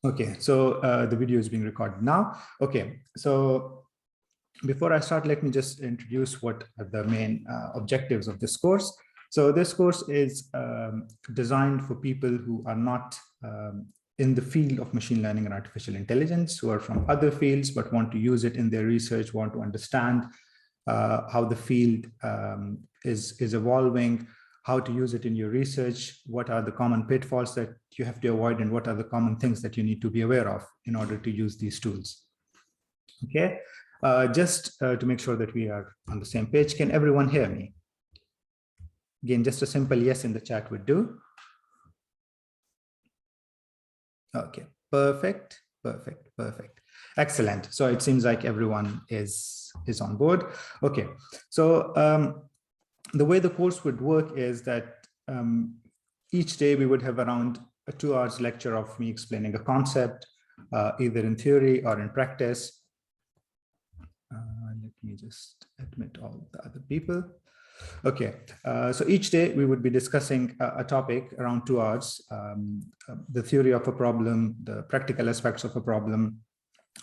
Okay, so the video is being recorded now. Okay, so before I start, let me just introduce what are the main objectives of this course. So this course is designed for people who are not in the field of machine learning and artificial intelligence, who are from other fields, but want to use it in their research, want to understand how the field is evolving, how to use it in your research, what are the common pitfalls that you have to avoid, and what are the common things that you need to be aware of in order to use these tools. Okay, just to make sure that we are on the same page, can everyone hear me? Again, just a simple yes in the chat would do. Okay, perfect, perfect, perfect. Excellent. So it seems like everyone is on board. Okay, so the way the course would work is that each day we would have around a 2 hours lecture of me explaining a concept, either in theory or in practice. Let me just admit all the other people. Okay, so each day we would be discussing a topic around 2 hours, the theory of a problem, the practical aspects of a problem.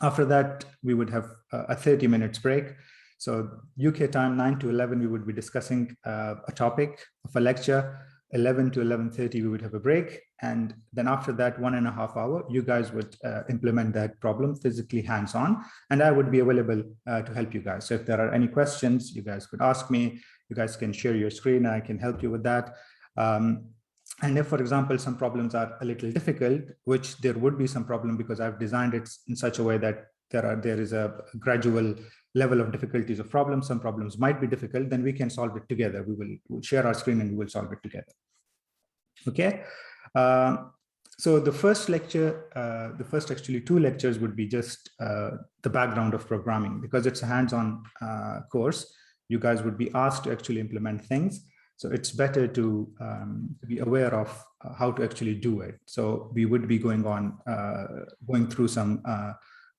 After that, we would have a 30 minutes break. So UK time, 9 to 11, we would be discussing a topic of a lecture. 11 to 11:30, we would have a break. And then after that 1.5 hours, you guys would implement that problem physically hands-on, and I would be available to help you guys. So if there are any questions, you guys could ask me. You guys can share your screen. I can help you with that. And if, for example, some problems are a little difficult, which there would be some problem because I've designed it in such a way that there is a gradual level of difficulties of problems. Some problems might be difficult, then we can solve it together. We'll share our screen and we will solve it together. Okay. So the first lecture, the first actually 2 lectures would be just the background of programming, because it's a hands-on course. You guys would be asked to actually implement things. So it's better to be aware of how to actually do it. So we would be going through some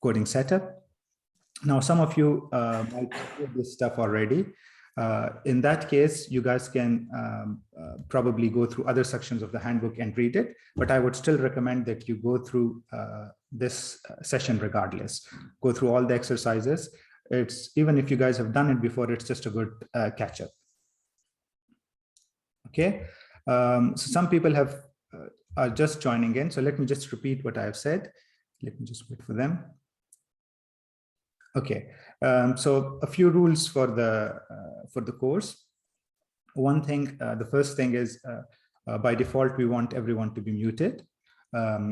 coding setup. Now, some of you might do this stuff already. In that case, you guys can probably go through other sections of the handbook and read it, but I would still recommend that you go through this session regardless. Go through all the exercises. It's even if you guys have done it before, it's just a good catch up. Okay, so some people are just joining in. So let me just repeat what I have said. Let me just wait for them. Okay, so a few rules for the course. One thing, the first thing is by default, we want everyone to be muted.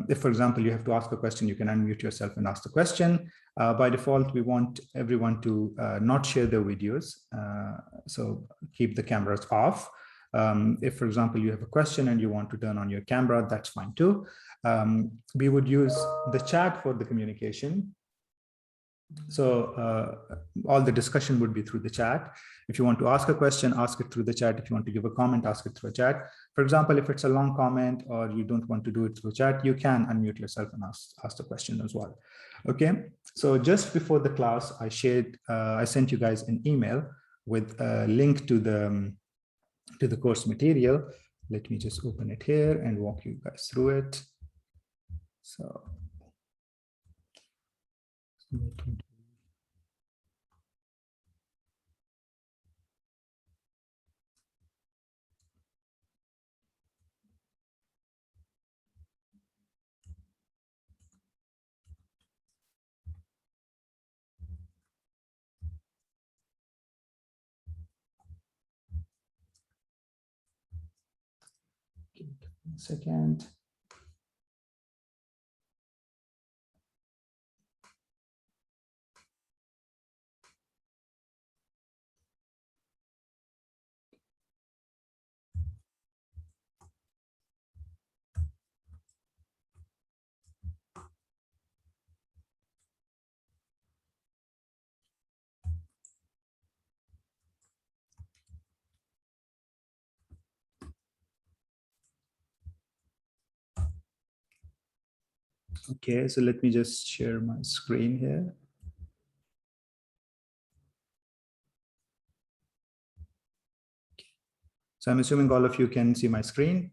If, for example, you have to ask a question, you can unmute yourself and ask the question. By default, we want everyone to not share their videos. So keep the cameras off. If, for example, you have a question and you want to turn on your camera, that's fine too. We would use the chat for the communication. So all the discussion would be through the chat. If you want to ask a question, ask it through the chat. If you want to give a comment, ask it through a chat. For example, if it's a long comment or you don't want to do it through chat, you can unmute yourself and ask the question as well. Okay, so just before the class, I sent you guys an email with a link to the course material. Let me just open it here and walk you guys through it. So give it 1 second. Okay, so let me just share my screen here. So I'm assuming all of you can see my screen.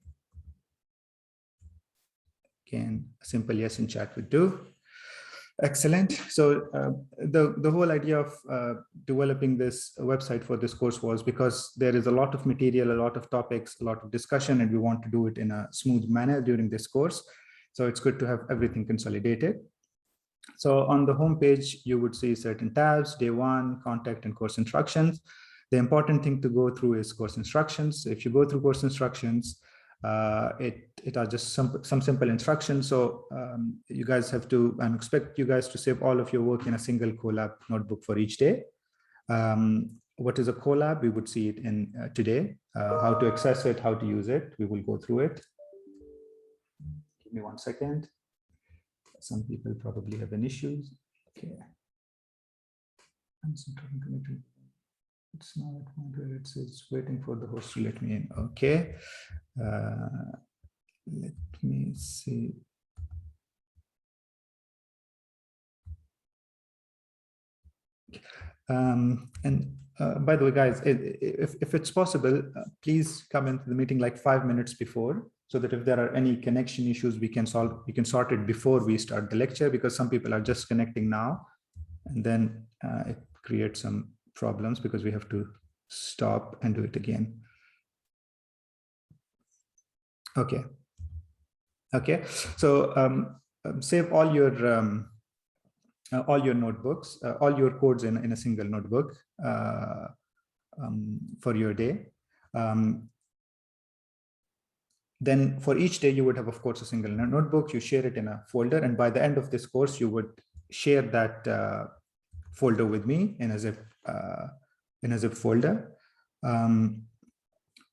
Again, a simple yes in chat would do. Excellent. So the whole idea of developing this website for this course was because there is a lot of material, a lot of topics, a lot of discussion, and we want to do it in a smooth manner during this course. So it's good to have everything consolidated. So on the home page, you would see certain tabs: day one, contact, and course instructions. The important thing to go through is course instructions. If you go through course instructions, it are just some simple instructions. So you guys have to, I expect you guys to save all of your work in a single Colab notebook for each day. What is a Colab? We would see it in today. How to access it, how to use it. We will go through it. Give me 1 second. Some people probably have an issues. Okay. It's not at point where it says waiting for the host to let me in. Okay. Let me see. By the way, guys, if it's possible, please come into the meeting like 5 minutes before, so that if there are any connection issues, we can sort it before we start the lecture, because some people are just connecting now, and then it creates some problems because we have to stop and do it again. Okay. Okay. So save all your notebooks, all your codes in a single notebook for your day. Then for each day, you would have, of course, a single notebook. You share it in a folder, and by the end of this course, you would share that folder with me in a zip folder.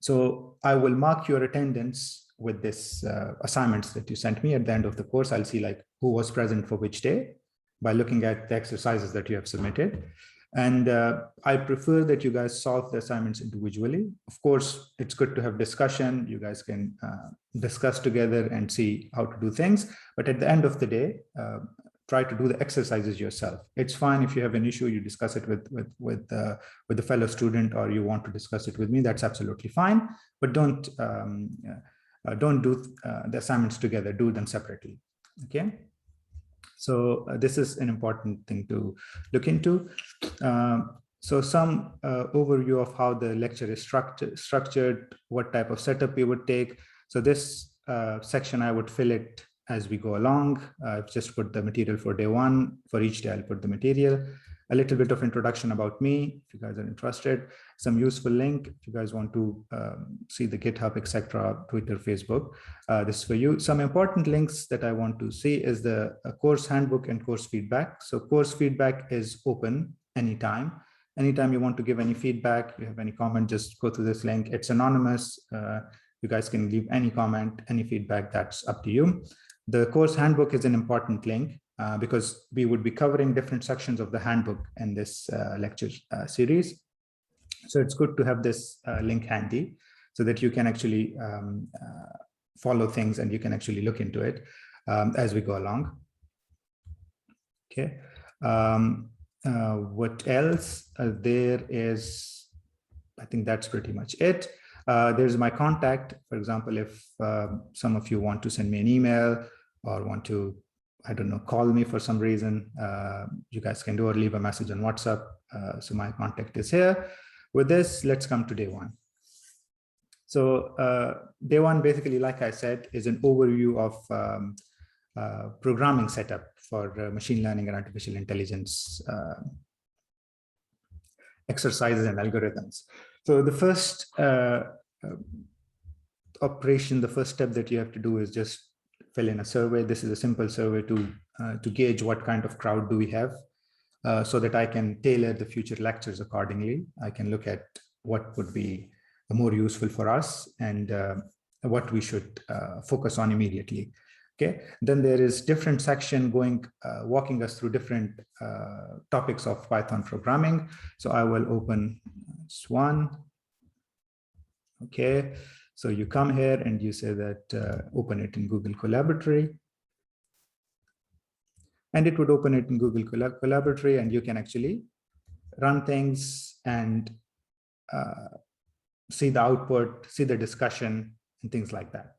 So I will mark your attendance with this assignments that you sent me at the end of the course. I'll see like who was present for which day by looking at the exercises that you have submitted. And I prefer that you guys solve the assignments individually. Of course, it's good to have discussion. You guys can discuss together and see how to do things. But at the end of the day, try to do the exercises yourself. It's fine if you have an issue, you discuss it with the fellow student, or you want to discuss it with me. That's absolutely fine. But don't do the assignments together. Do them separately. Okay. So this is an important thing to look into. So some overview of how the lecture is structured, what type of setup you would take. So this section, I would fill it as we go along. I've just put the material for day one. For each day, I'll put the material. A little bit of introduction about me, if you guys are interested. Some useful link, if you guys want to see the GitHub, etc., Twitter, Facebook. This is for you. Some important links that I want to see is the course handbook and course feedback. So course feedback is open anytime. Anytime you want to give any feedback, you have any comment, just go through this link. It's anonymous. You guys can leave any comment, any feedback, that's up to you. The course handbook is an important link because we would be covering different sections of the handbook in this lecture series. So it's good to have this link handy so that you can actually follow things and you can actually look into it as we go along. Okay. What else? There is, I think that's pretty much it. There's my contact. For example, if some of you want to send me an email or want to, I don't know, call me for some reason, you guys can do, or leave a message on WhatsApp. So my contact is here. With this, let's come to day one. So day one, basically, like I said, is an overview of programming setup for machine learning and artificial intelligence exercises and algorithms. So the first operation, the first step that you have to do is just fill in a survey. This is a simple survey to gauge what kind of crowd do we have, so that I can tailor the future lectures accordingly. I can look at what would be more useful for us and what we should focus on immediately. Okay, then there is different section walking us through different topics of Python programming. So I will open this one. Okay, so you come here and you say that open it in Google Collaboratory. And it would open it in Google Collaboratory, and you can actually run things and see the output, see the discussion, and things like that.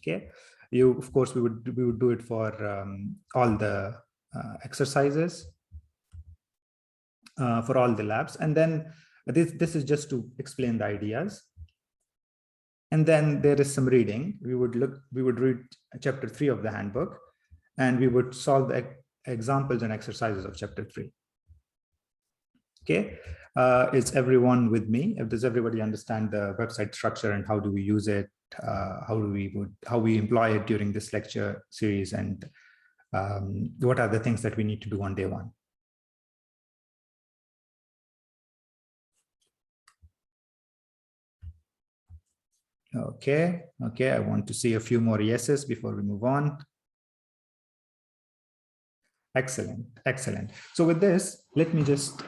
Okay. Of course, we would do it for all the exercises, for all the labs. And then this is just to explain the ideas. And then there is some reading. We would read chapter 3 of the handbook, and we would solve the examples and exercises of chapter 3. Okay, is everyone with me? Does everybody understand the website structure and how do we use it? How we employ it during this lecture series, and what are the things that we need to do on day 1? Okay, I want to see a few more yeses before we move on. Excellent. So with this, let me just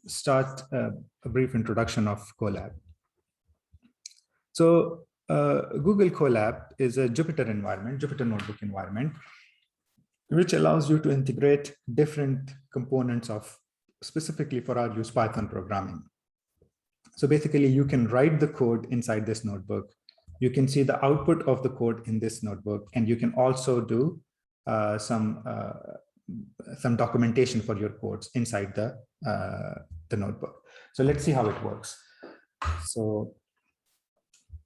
start a brief introduction of Colab. So Google Colab is a Jupyter notebook environment, which allows you to integrate different components of, specifically for our use, Python programming. So basically, you can write the code inside this notebook. You can see the output of the code in this notebook, and you can also do some documentation for your codes inside the notebook. So let's see how it works. So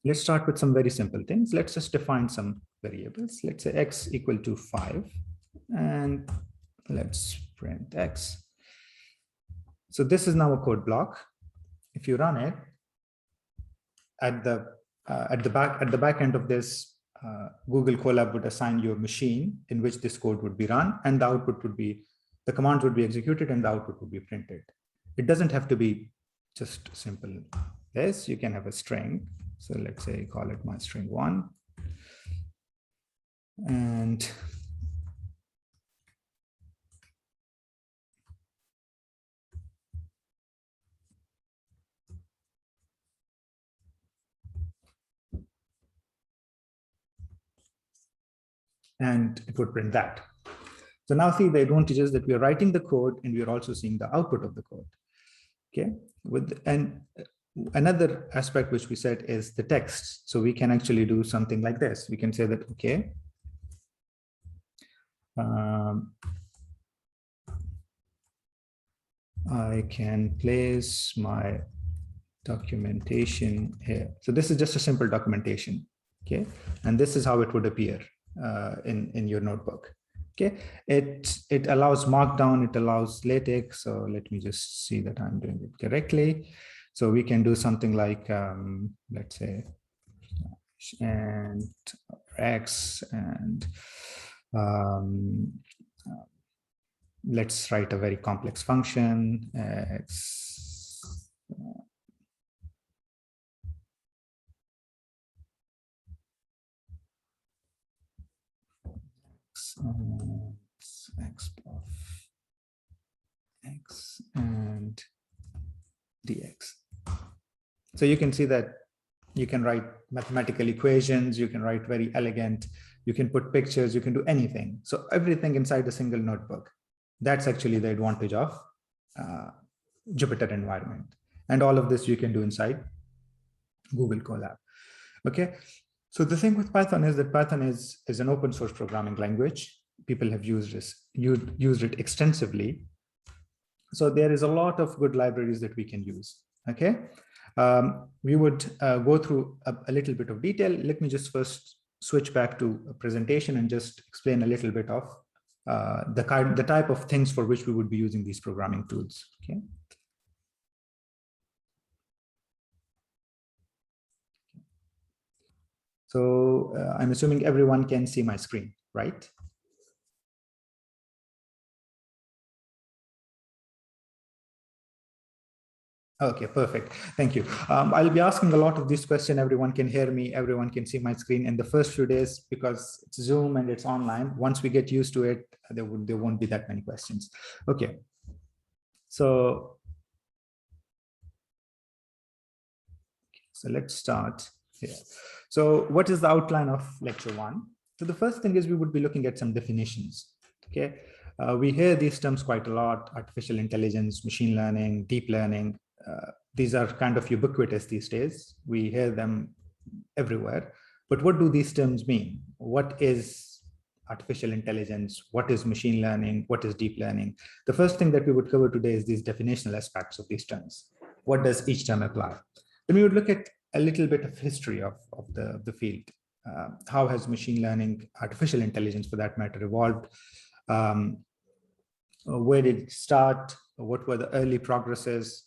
let's start with some very simple things. Let's just define some variables. Let's say x equal to 5, and let's print x. So this is now a code block. If you run it, at the back end of this, Google Colab would assign you a machine in which this code would be run, and the output would be, the commands would be executed and the output would be printed. It doesn't have to be just simple this. You can have a string. So let's say call it my string 1, and it would print that. So now see the advantage is that we are writing the code and we are also seeing the output of the code. Okay, and another aspect which we said is the text. So we can actually do something like this. We can say that, okay, I can place my documentation here. So this is just a simple documentation. Okay, and this is how it would appear in your notebook. Okay, it allows Markdown, it allows LaTeX. So let me just see that I'm doing it correctly. So we can do something like, let's say, and X, and let's write a very complex function, X. X of X and dx. So you can see that you can write mathematical equations, you can write very elegant, you can put pictures, you can do anything. So everything inside a single notebook. That's actually the advantage of Jupyter environment. And all of this you can do inside Google Colab. Okay. So the thing with Python is that Python is an open source programming language. People have used it extensively. So there is a lot of good libraries that we can use. Okay. We would go through a little bit of detail. Let me just first switch back to a presentation and just explain a little bit of the type of things for which we would be using these programming tools. Okay. So I'm assuming everyone can see my screen, right? Okay, perfect. Thank you. I'll be asking a lot of these questions. Everyone can hear me. Everyone can see my screen in the first few days because it's Zoom and it's online. Once we get used to it, there won't be that many questions. Okay. So let's start here. So what is the outline of lecture 1? So the first thing is we would be looking at some definitions. Okay. We hear these terms quite a lot: artificial intelligence, machine learning, deep learning. These are kind of ubiquitous these days. We hear them everywhere. But what do these terms mean? What is artificial intelligence? What is machine learning? What is deep learning? The first thing that we would cover today is these definitional aspects of these terms. What does each term apply? Then we would look at a little bit of history of the field. How has machine learning, artificial intelligence for that matter, evolved? Where did it start? What were the early progresses?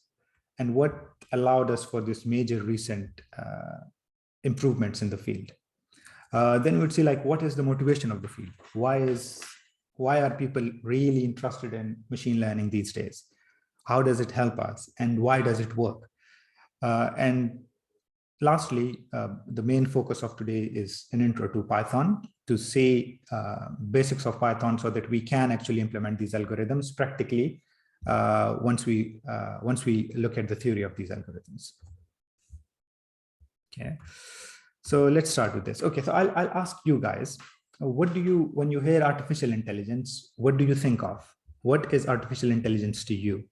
And what allowed us for this major recent improvements in the field? Then we would see, like, what is the motivation of the field? Why are people really interested in machine learning these days? How does it help us? And why does it work? And lastly, the main focus of today is an intro to Python, to see basics of Python so that we can actually implement these algorithms practically once we look at the theory of these algorithms. Okay, so let's start with this. Okay, so I'll ask you guys, what do you, when you hear artificial intelligence, what do you think of? What is artificial intelligence to you?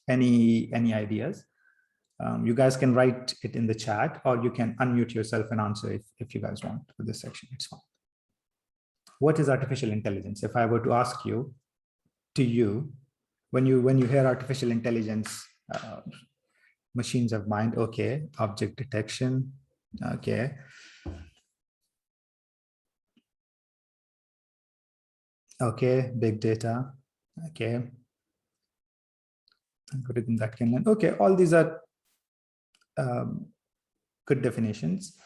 Any ideas? You guys can write it in the chat, or you can unmute yourself and answer if you guys want for this section. It's fine. What is artificial intelligence? If I were to ask you, to you, when you hear artificial intelligence, machines of mind, okay, object detection, okay, okay, big data, okay, algorithm that can learn, okay, all these are good definitions.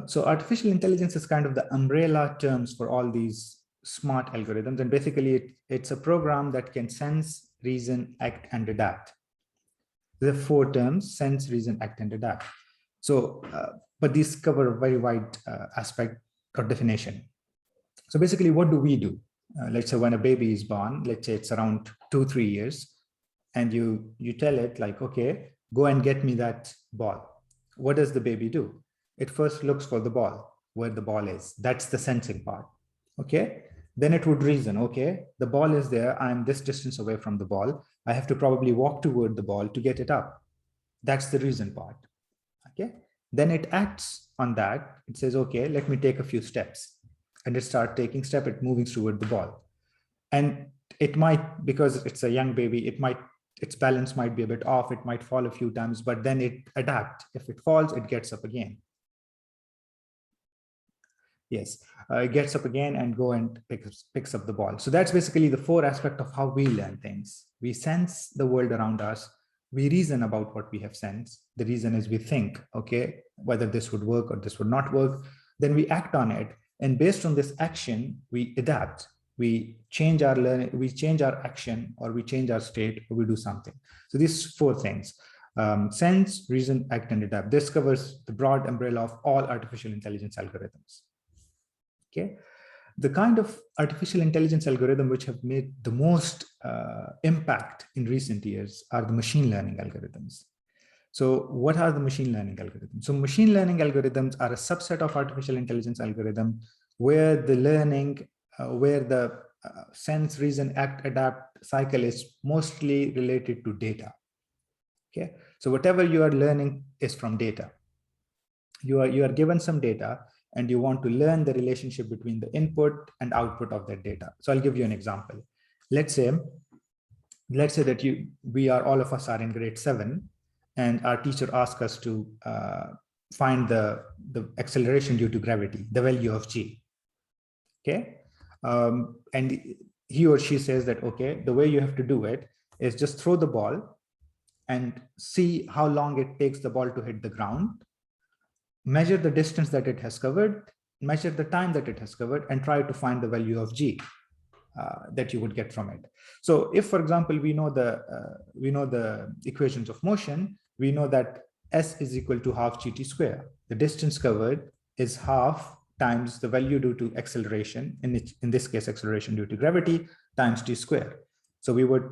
So artificial intelligence is kind of the umbrella terms for all these smart algorithms, and basically it's a program that can sense, reason, act, and adapt. There are 4 terms: sense, reason, act, and adapt. So, but these cover a very wide aspect or definition. So basically, what do we do? Let's say when a baby is born, let's say it's around 2-3 years, and you tell it, like, okay, go and get me that ball. What does the baby do? It first looks for the ball, where the ball is. That's the sensing part. Okay. Then it would reason, okay, the ball is there. I'm this distance away from the ball. I have to probably walk toward the ball to get it up. That's the reason part. Okay. Then it acts on that. It says, okay, let me take a few steps. And it starts taking steps, it moving toward the ball. And it might, because it's a young baby, its balance might be a bit off. It might fall a few times, but then it adapts. If it falls, it gets up again. Yes, it gets up again and go and picks up the ball. So that's basically the 4 aspects of how we learn things. We sense the world around us. We reason about what we have sensed. The reason is we think, okay, whether this would work or this would not work. Then we act on it. And based on this action, we adapt. We change our learning, we change our action, or we change our state, or we do something. So these 4 things: sense, reason, act, and adapt. This covers the broad umbrella of all artificial intelligence algorithms. Okay, the kind of artificial intelligence algorithm which have made the most impact in recent years are the machine learning algorithms. So what are the machine learning algorithms? So machine learning algorithms are a subset of artificial intelligence algorithm where the learning, where the sense, reason, act, adapt cycle is mostly related to data. Okay, so whatever you are learning is from data. You are given some data, and you want to learn the relationship between the input and output of that data. So I'll give you an example. Let's say that all of us are in grade 7, and our teacher asks us to find the acceleration due to gravity, the value of g. Okay, and he or she says that, okay, the way you have to do it is just throw the ball and see how long it takes the ball to hit the ground, measure the distance that it has covered, measure the time that it has covered, and try to find the value of g that you would get from it. So if, for example, we know the equations of motion, we know that s is equal to half gt square. The distance covered is half times the value due to acceleration, in this case acceleration due to gravity, times t square. So we would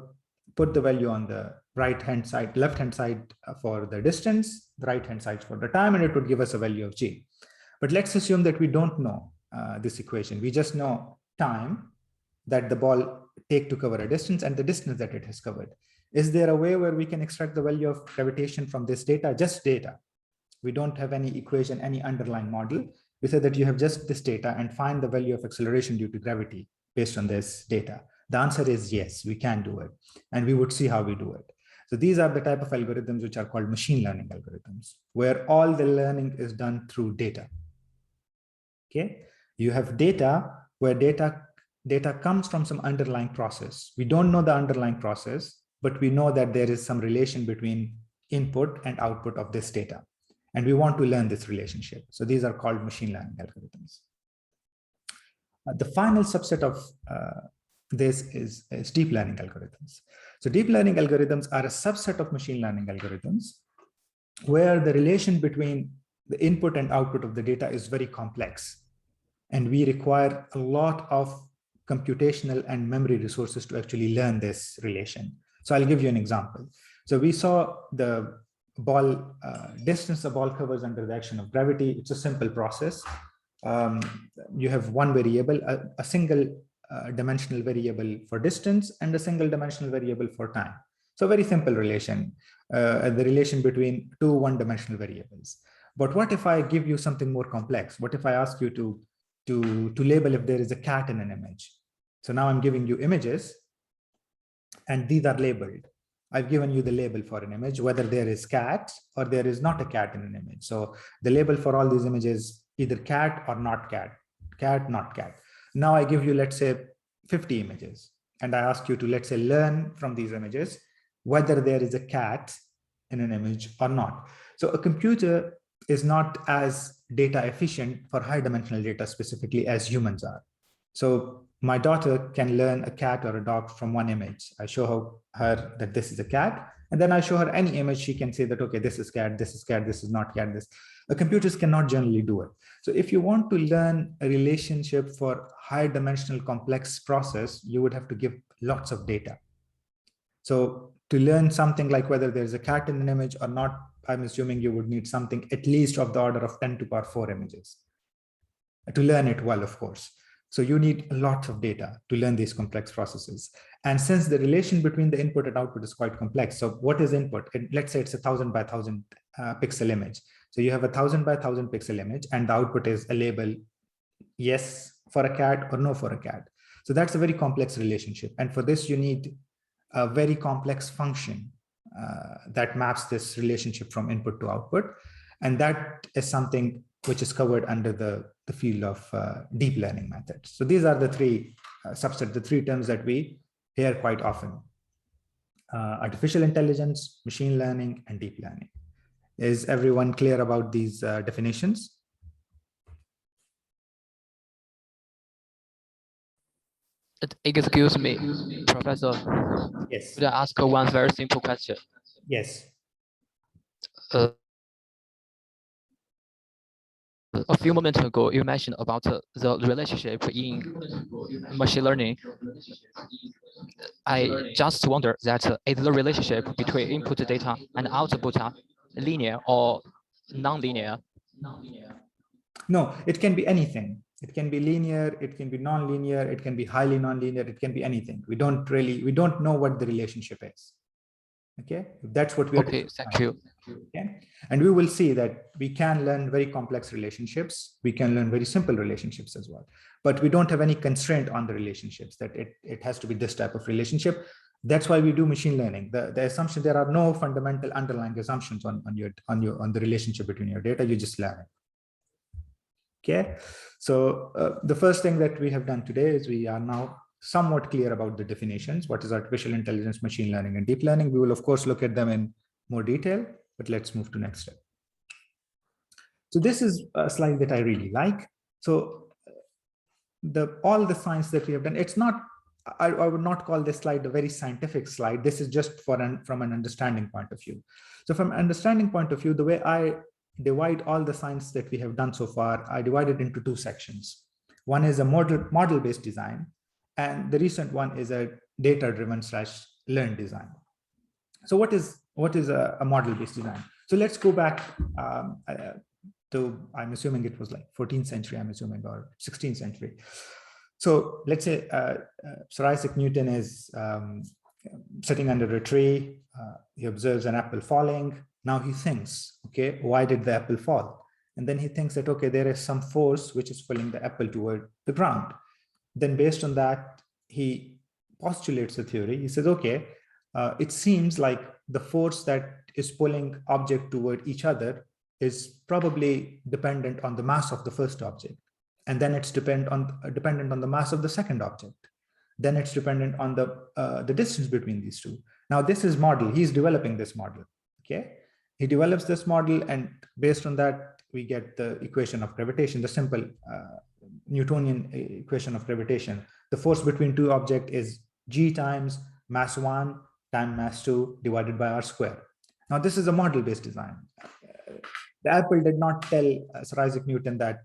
put the value on the right-hand side, left-hand side for the distance, the right-hand side for the time, and it would give us a value of g. But let's assume that we don't know this equation. We just know time, that the ball take to cover a distance and the distance that it has covered. Is there a way where we can extract the value of gravitation from this data? Just data. We don't have any equation, any underlying model. We say that you have just this data and find the value of acceleration due to gravity based on this data. The answer is yes, we can do it. And we would see how we do it. So these are the type of algorithms which are called machine learning algorithms, where all the learning is done through data. Okay, you have data where data comes from some underlying process. We don't know the underlying process, but we know that there is some relation between input and output of this data. And we want to learn this relationship. So these are called machine learning algorithms. The final subset of this is deep learning algorithms. So deep learning algorithms are a subset of machine learning algorithms where the relation between the input and output of the data is very complex. And we require a lot of computational and memory resources to actually learn this relation. So I'll give you an example. So we saw the ball distance the ball covers under the action of gravity. It's a simple process. You have one variable, a single dimensional variable for distance and a single dimensional variable for time. So very simple relation, the relation between two one-dimensional variables. But what if I give you something more complex? What if I ask you to label if there is a cat in an image? So now I'm giving you images and these are labeled. I've given you the label for an image, whether there is cat or there is not a cat in an image. So the label for all these images, either cat or not cat, cat, not cat. Now I give you, let's say, 50 images. And I ask you to, let's say, learn from these images, whether there is a cat in an image or not. So a computer is not as data efficient for high dimensional data specifically as humans are. So my daughter can learn a cat or a dog from one image. I show her that this is a cat, and then I show her any image. She can say that, okay, this is cat, this is not cat, this. Computers cannot generally do it. So if you want to learn a relationship for high dimensional complex process, you would have to give lots of data. So to learn something like whether there's a cat in an image or not, I'm assuming you would need something at least of the order of 10 to the power 4 images to learn it well, of course. So you need a lot of data to learn these complex processes. And since the relation between the input and output is quite complex, so what is input? Let's say it's 1,000 by 1,000 pixel image. So you have 1,000 by 1,000 pixel image and the output is a label, yes for a cat or no for a cat. So that's a very complex relationship. And for this, you need a very complex function that maps this relationship from input to output. And that is something which is covered under the field of deep learning methods. So these are the three subsets, the three terms that we hear quite often. Artificial intelligence, machine learning, and deep learning. Is everyone clear about these definitions? Excuse me, Professor. Yes. Could I ask one very simple question? Yes. A few moments ago, you mentioned about the relationship in machine learning. I just wonder that is the relationship between input data and output linear or non-linear? No, it can be anything. It can be linear, it can be non-linear, it can be highly non-linear, it can be anything. We don't know what the relationship is. Okay, that's what we're okay. Thank you. Okay, and we will see that we can learn very complex relationships. We can learn very simple relationships as well, but we don't have any constraint on the relationships that it has to be this type of relationship. That's why we do machine learning. The assumption, there are no fundamental underlying assumptions on the relationship between your data. You just learn it. Okay, so the first thing that we have done today is we are now somewhat clear about the definitions. What is artificial intelligence, machine learning, and deep learning? We will of course look at them in more detail, but let's move to next step. So this is a slide that I really like. So all the science that we have done, it's not, I would not call this slide a very scientific slide. This is just from an understanding point of view. So from an understanding point of view, the way I divide all the science that we have done so far, I divide it into two sections. One is a model-based design, and the recent one is a data-driven / learned design. So what is a model-based design? So let's go back to, I'm assuming it was like 14th century, I'm assuming, or 16th century. So let's say Sir Isaac Newton is sitting under a tree. He observes an apple falling. Now he thinks, okay, why did the apple fall? And then he thinks that, okay, there is some force which is pulling the apple toward the ground. Then based on that, he postulates a theory. He says, okay, it seems like the force that is pulling object toward each other is probably dependent on the mass of the first object. And then it's dependent on the mass of the second object. Then it's dependent on the distance between these two. Now this is model, he's developing this model, okay? He develops this model, and based on that, we get the equation of gravitation, the simple Newtonian equation of gravitation. The force between two objects is g times mass 1 times mass 2 divided by r square. Now this is a model-based design. The apple did not tell Sir Isaac Newton that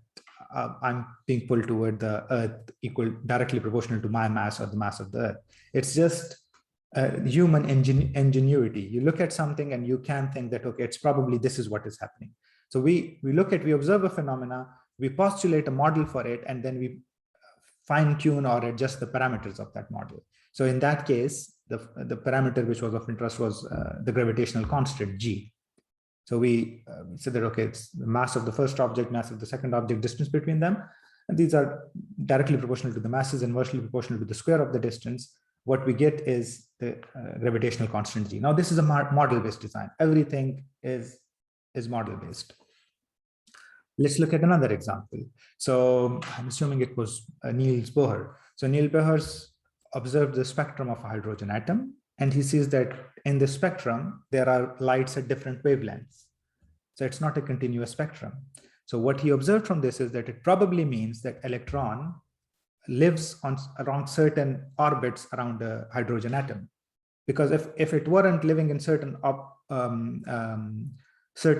I'm being pulled toward the earth directly proportional to my mass or the mass of the earth. It's just human ingenuity. You look at something and you can think that, okay, it's probably this is what is happening. So we observe a phenomena, we postulate a model for it, and then we fine tune or adjust the parameters of that model. So in that case, the parameter which was of interest was the gravitational constant G. So we said that, okay, it's the mass of the first object, mass of the second object, distance between them. And these are directly proportional to the masses, inversely proportional to the square of the distance. What we get is the gravitational constant G. Now, this is a model-based design. Everything is model-based. Let's look at another example. So I'm assuming it was Niels Bohr. So Niels Bohr observed the spectrum of a hydrogen atom, and he sees that in the spectrum, there are lights at different wavelengths. So it's not a continuous spectrum. So what he observed from this is that it probably means that electron lives around certain orbits around a hydrogen atom. Because if it weren't living in certain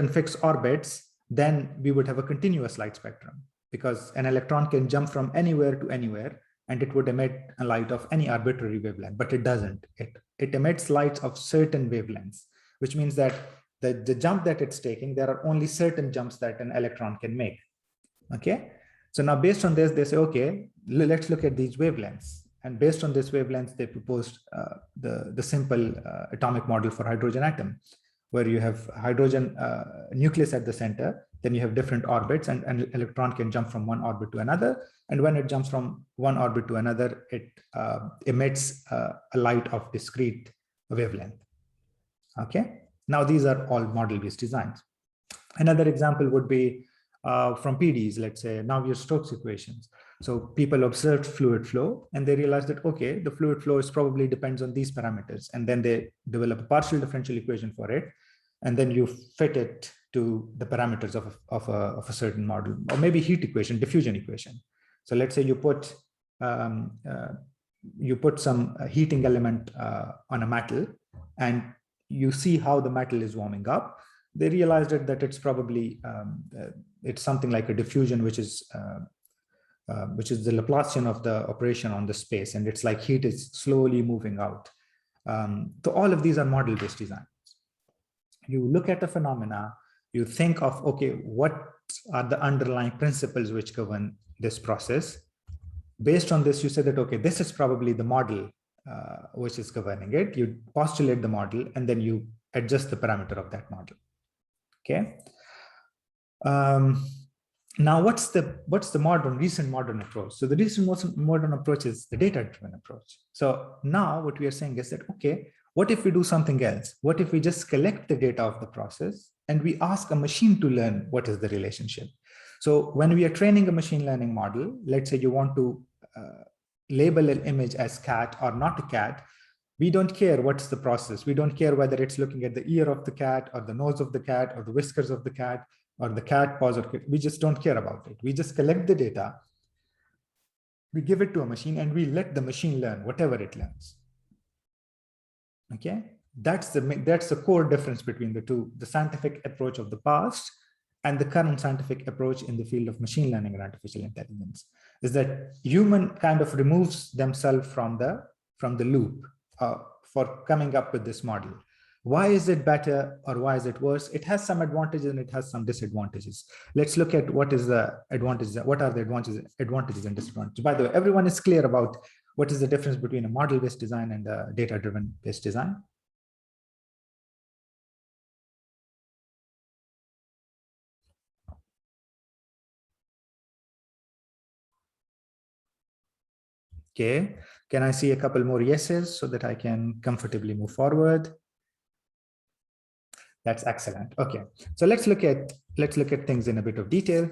fixed orbits, then we would have a continuous light spectrum, because an electron can jump from anywhere to anywhere and it would emit a light of any arbitrary wavelength, but it doesn't. It emits lights of certain wavelengths, which means that the jump that it's taking, there are only certain jumps that an electron can make. Okay. So now based on this, they say, okay, let's look at these wavelengths. And based on this wavelengths, they proposed the simple atomic model for hydrogen atom, where you have hydrogen nucleus at the center, then you have different orbits, and an electron can jump from one orbit to another. And when it jumps from one orbit to another, it emits a light of discrete wavelength. Okay. Now these are all model-based designs. Another example would be from PDEs, let's say Navier-Stokes equations. So people observed fluid flow and they realized that, okay, the fluid flow is probably depends on these parameters. And then they develop a partial differential equation for it. And then you fit it to the parameters of a certain model, or maybe heat equation, diffusion equation. So let's say you put some heating element on a metal, and you see how the metal is warming up. They realized that it's probably it's something like a diffusion, which is the Laplacian of the operation on the space, and it's like heat is slowly moving out. So all of these are model-based designs. You look at the phenomena, you think of, okay, what are the underlying principles which govern this process? Based on this, you say that, okay, this is probably the model which is governing it. You postulate the model, and then you adjust the parameter of that model. Okay. Now, what's the recent modern approach? So the recent modern approach is the data-driven approach. So now what we are saying is that, okay, what if we do something else? What if we just collect the data of the process and we ask a machine to learn what is the relationship? So when we are training a machine learning model, let's say you want to label an image as cat or not a cat, we don't care what's the process. We don't care whether it's looking at the ear of the cat or the nose of the cat or the whiskers of the cat or the cat paws. We just don't care about it. We just collect the data, we give it to a machine, and we let the machine learn whatever it learns. Okay, that's the core difference between the two, the scientific approach of the past and the current scientific approach in the field of machine learning and artificial intelligence, is that human kind of removes themselves from the loop for coming up with this model. Why is it better or why is it worse? It has some advantages and it has some disadvantages. Let's look at what is the advantages, what are the advantages and disadvantages. By the way, everyone is clear about what is the difference between a model-based design and a data-driven based design? Okay, can I see a couple more yeses so that I can comfortably move forward? That's excellent. Okay, so let's look at things in a bit of detail.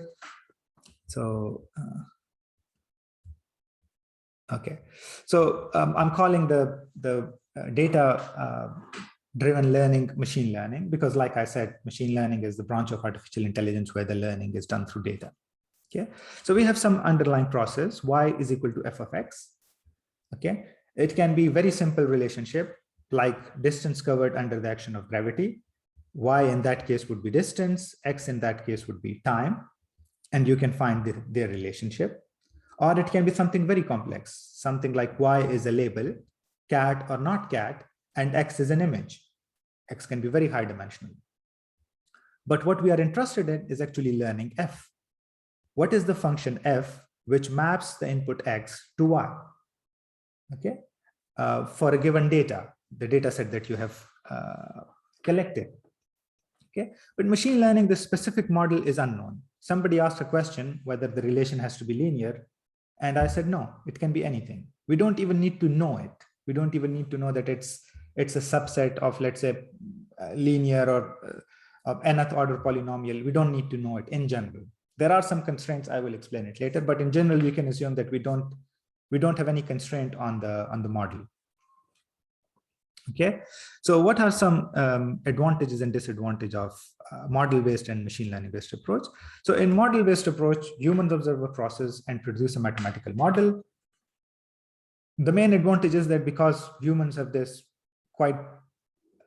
So okay, so I'm calling the data driven learning machine learning because, like I said, machine learning is the branch of artificial intelligence where the learning is done through data. Okay, so we have some underlying process. Y is equal to f of x. Okay, it can be very simple relationship like distance covered under the action of gravity. Y in that case would be distance, x in that case would be time, and you can find their relationship. Or it can be something very complex, something like Y is a label, cat or not cat, and X is an image. X can be very high dimensional. But what we are interested in is actually learning F. What is the function F which maps the input X to Y? Okay, for a given data, the data set that you have collected. Okay, but machine learning, the specific model is unknown. Somebody asked a question whether the relation has to be linear, and I said no, it can be anything. We don't even need to know it. We don't even need to know that it's a subset of, let's say, linear or nth order polynomial. We don't need to know it in general. There are some constraints. I will explain it later, but in general, we can assume that we don't have any constraint on the model. Okay, so what are some advantages and disadvantages of model-based and machine learning-based approach? So in model-based approach, humans observe a process and produce a mathematical model. The main advantage is that because humans have this quite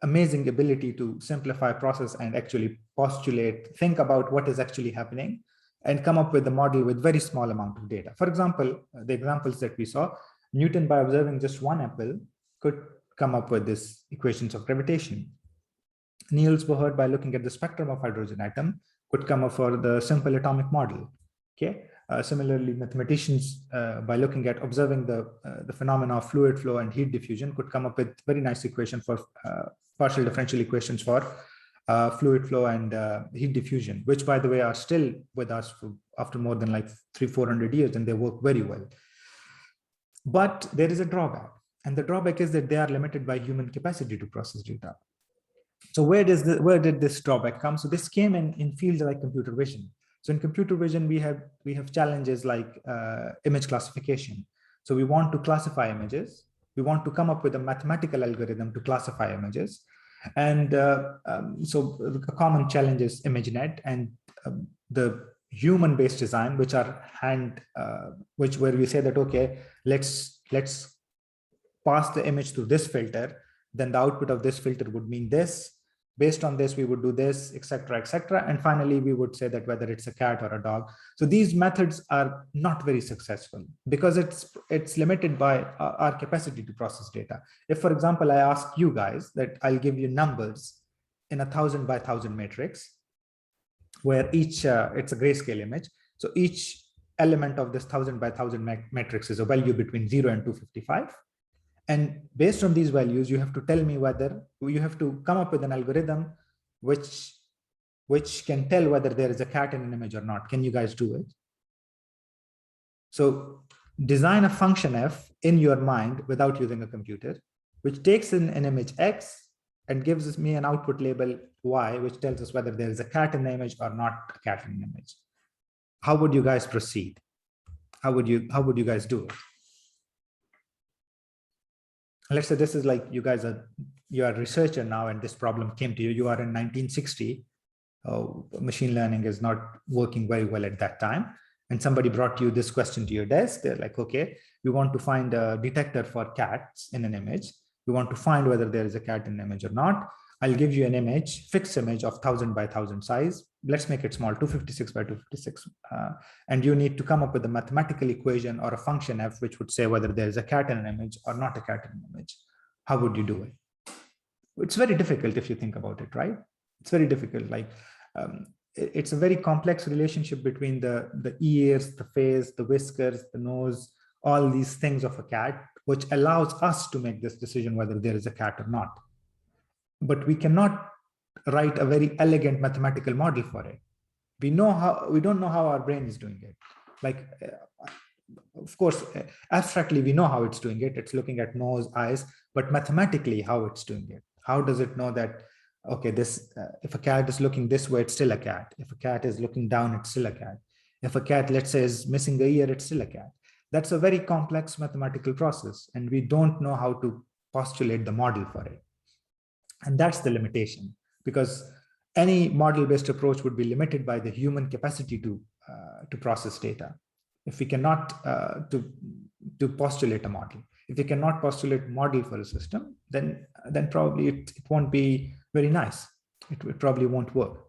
amazing ability to simplify process and actually postulate, think about what is actually happening, and come up with a model with very small amount of data. For example, the examples that we saw, Newton, by observing just one apple, could come up with this equations of gravitation. Niels Bohr, by looking at the spectrum of hydrogen atom, could come up for the simple atomic model. Okay. Similarly, mathematicians, by looking at observing the phenomena of fluid flow and heat diffusion, could come up with very nice equation for partial differential equations for fluid flow and heat diffusion, which, by the way, are still with us after more than like 300-400 years, and they work very well. But there is a drawback. And the drawback is that they are limited by human capacity to process data. So where did this drawback come? So this came in fields like computer vision. So in computer vision, we have challenges like image classification. So we want to classify images. We want to come up with a mathematical algorithm to classify images. And so a common challenge is ImageNet and the human-based design, which are where we say that, okay, let's pass the image through this filter, then the output of this filter would mean this. Based on this, we would do this, etc., etc. And finally, we would say that whether it's a cat or a dog. So these methods are not very successful because it's limited by our capacity to process data. If, for example, I ask you guys that I'll give you numbers in 1,000 by 1,000 matrix, where each, it's a grayscale image. So each element of this 1,000 by 1,000 matrix is a value between 0 and 255. And based on these values, you have to tell me whether you have to come up with an algorithm which can tell whether there is a cat in an image or not. Can you guys do it? So design a function f in your mind without using a computer, which takes in an image x and gives me an output label y, which tells us whether there is a cat in the image or not a cat in the image. How would you guys proceed? How would you guys do it? Let's say this is like you are a researcher now and this problem came to you. You are in 1960. Machine learning is not working very well at that time. And somebody brought you this question to your desk. They're like, okay, we want to find a detector for cats in an image. We want to find whether there is a cat in the image or not. I'll give you an image, fixed image of 1,000 by 1,000 size. Let's make it small, 256 by 256. And you need to come up with a mathematical equation or a function f, which would say whether there is a cat in an image or not a cat in an image. How would you do it? It's very difficult if you think about it, right? It's very difficult. Like it's a very complex relationship between the ears, the face, the whiskers, the nose, all these things of a cat, which allows us to make this decision whether there is a cat or not. But we cannot write a very elegant mathematical model for it. We don't know how our brain is doing it. Like, of course, abstractly, we know how it's doing it. It's looking at nose, eyes, but mathematically, how it's doing it. How does it know that, okay, this, if a cat is looking this way, it's still a cat. If a cat is looking down, it's still a cat. If a cat, let's say, is missing a ear, it's still a cat. That's a very complex mathematical process, and we don't know how to postulate the model for it. And that's the limitation, because any model-based approach would be limited by the human capacity to process data. If we cannot to postulate a model, if we cannot postulate a model for a system, then probably it won't be very nice. It probably won't work.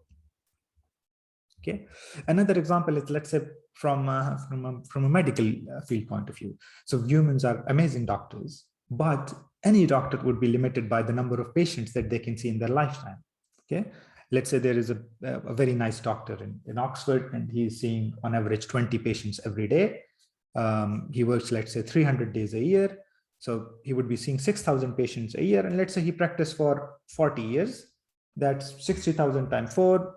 Okay. Another example is, let's say, from a medical field point of view. So humans are amazing doctors, but any doctor would be limited by the number of patients that they can see in their lifetime. Okay. Let's say there is a very nice doctor in Oxford, and he's seeing on average 20 patients every day. He works, let's say, 300 days a year. So he would be seeing 6,000 patients a year. And let's say he practiced for 40 years. That's 60,000 times 4,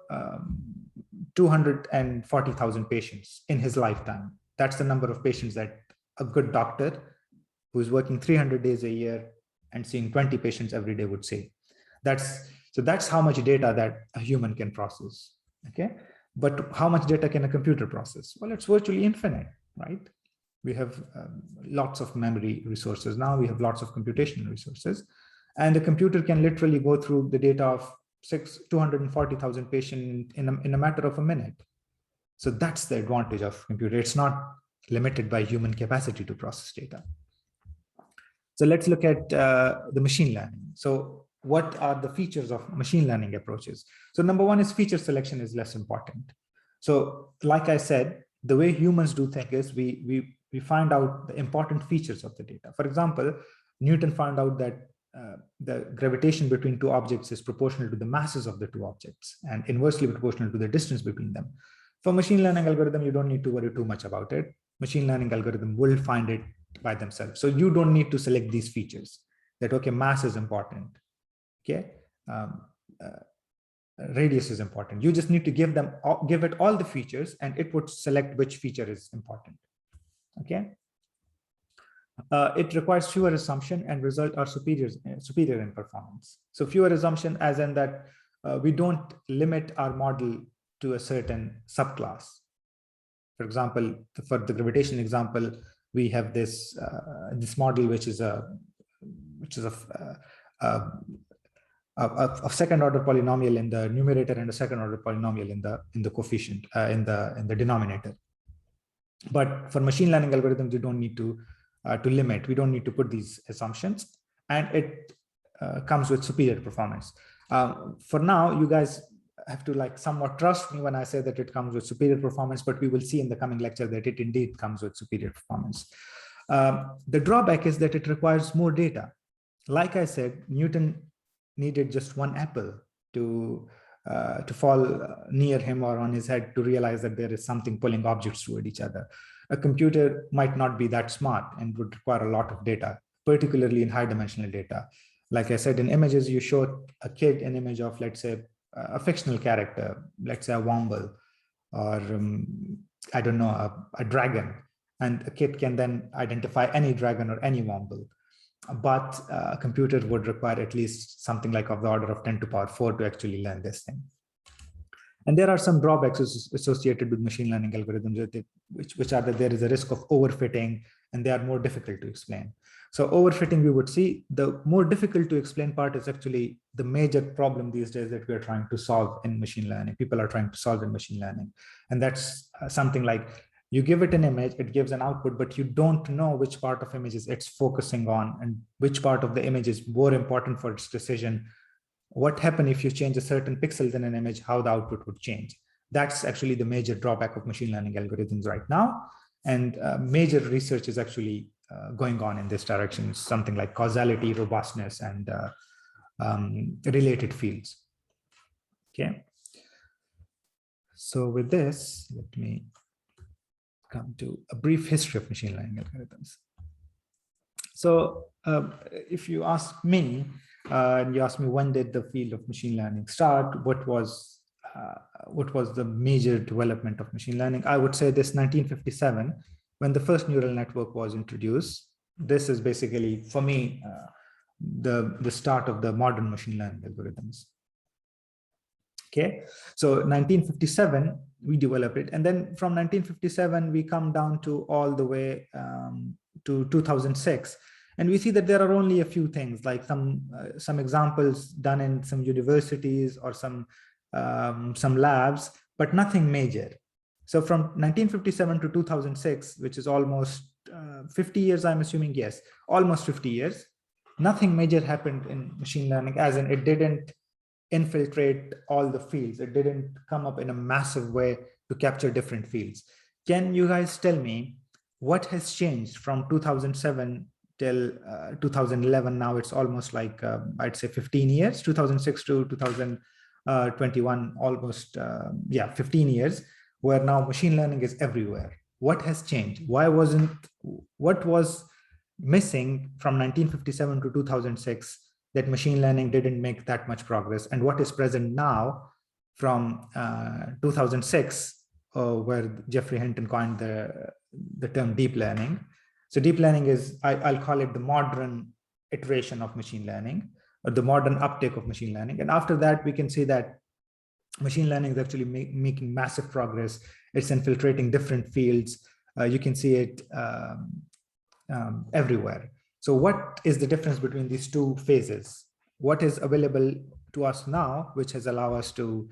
240,000 patients in his lifetime. That's the number of patients that a good doctor who's working 300 days a year and seeing 20 patients every day would say. So that's how much data that a human can process. Okay. But how much data can a computer process? Well, it's virtually infinite, right? We have lots of memory resources now. We have lots of computational resources. And the computer can literally go through the data of 240,000 patients in a matter of a minute. So that's the advantage of computer. It's not limited by human capacity to process data. So let's look at the machine learning. So what are the features of machine learning approaches? So number one is feature selection is less important. So like I said, the way humans do things is we find out the important features of the data. For example, Newton found out that the gravitation between two objects is proportional to the masses of the two objects and inversely proportional to the distance between them. For machine learning algorithm, you don't need to worry too much about it. Machine learning algorithm will find it by themselves. So you don't need to select these features that, okay, mass is important. Okay. Radius is important. You just need to give it all the features, and it would select which feature is important. Okay. It requires fewer assumption, and result are superior in performance. So fewer assumption, as in that we don't limit our model to a certain subclass. For example, for the gravitation example, we have this model which is a second order polynomial in the numerator and a second order polynomial in the coefficient in the denominator. But for machine learning algorithms, you don't need to limit. We don't need to put these assumptions, and it comes with superior performance. For now, you guys have to somewhat trust me when I say that it comes with superior performance, but we will see in the coming lecture that it indeed comes with superior performance. The drawback is that it requires more data. Like I said, Newton needed just one apple to fall near him or on his head to realize that there is something pulling objects toward each other. A computer might not be that smart and would require a lot of data, particularly in high dimensional data. Like I said, in images, you show a kid an image of, let's say, a fictional character, let's say a womble, or I don't know, a dragon. And a kid can then identify any dragon or any womble. But a computer would require at least something like of the order of 10 to the power 4 to actually learn this thing. And there are some drawbacks associated with machine learning algorithms, which are that there is a risk of overfitting, and they are more difficult to explain. So overfitting, we would see the more difficult to explain part is actually the major problem these days that we are trying to solve in machine learning. People are trying to solve in machine learning. And that's something like, you give it an image, it gives an output, but you don't know which part of images it's focusing on and which part of the image is more important for its decision. What happens if you change a certain pixels in an image, how the output would change. That's actually the major drawback of machine learning algorithms right now. And major research is actually going on in this direction, something like causality, robustness, and related fields. Okay. So with this, let me come to a brief history of machine learning algorithms. So if you ask me, and you ask me when did the field of machine learning start, what was the major development of machine learning, I would say this 1957, when the first neural network was introduced. This is basically, for me, the start of the modern machine learning algorithms. Okay, so 1957 we developed it, and then from 1957 we come down to all the way to 2006, and we see that there are only a few things, like some examples done in some universities or some labs, but nothing major. So from 1957 to 2006, which is almost 50 years, I'm assuming, yes, almost 50 years, nothing major happened in machine learning, as in it didn't infiltrate all the fields. It didn't come up in a massive way to capture different fields. Can you guys tell me what has changed from 2007 till 2011? Now it's almost like, I'd say 15 years, 2006 to 2021, almost, 15 years, where now machine learning is everywhere. What has changed? What was missing from 1957 to 2006 that machine learning didn't make that much progress, and what is present now from 2006, where Jeffrey Hinton coined the term deep learning. So deep learning is, I'll call it the modern iteration of machine learning, or the modern uptake of machine learning. And after that, we can see that machine learning is actually making massive progress. It's infiltrating different fields. You can see it everywhere. So what is the difference between these two phases? What is available to us now, which has allowed us to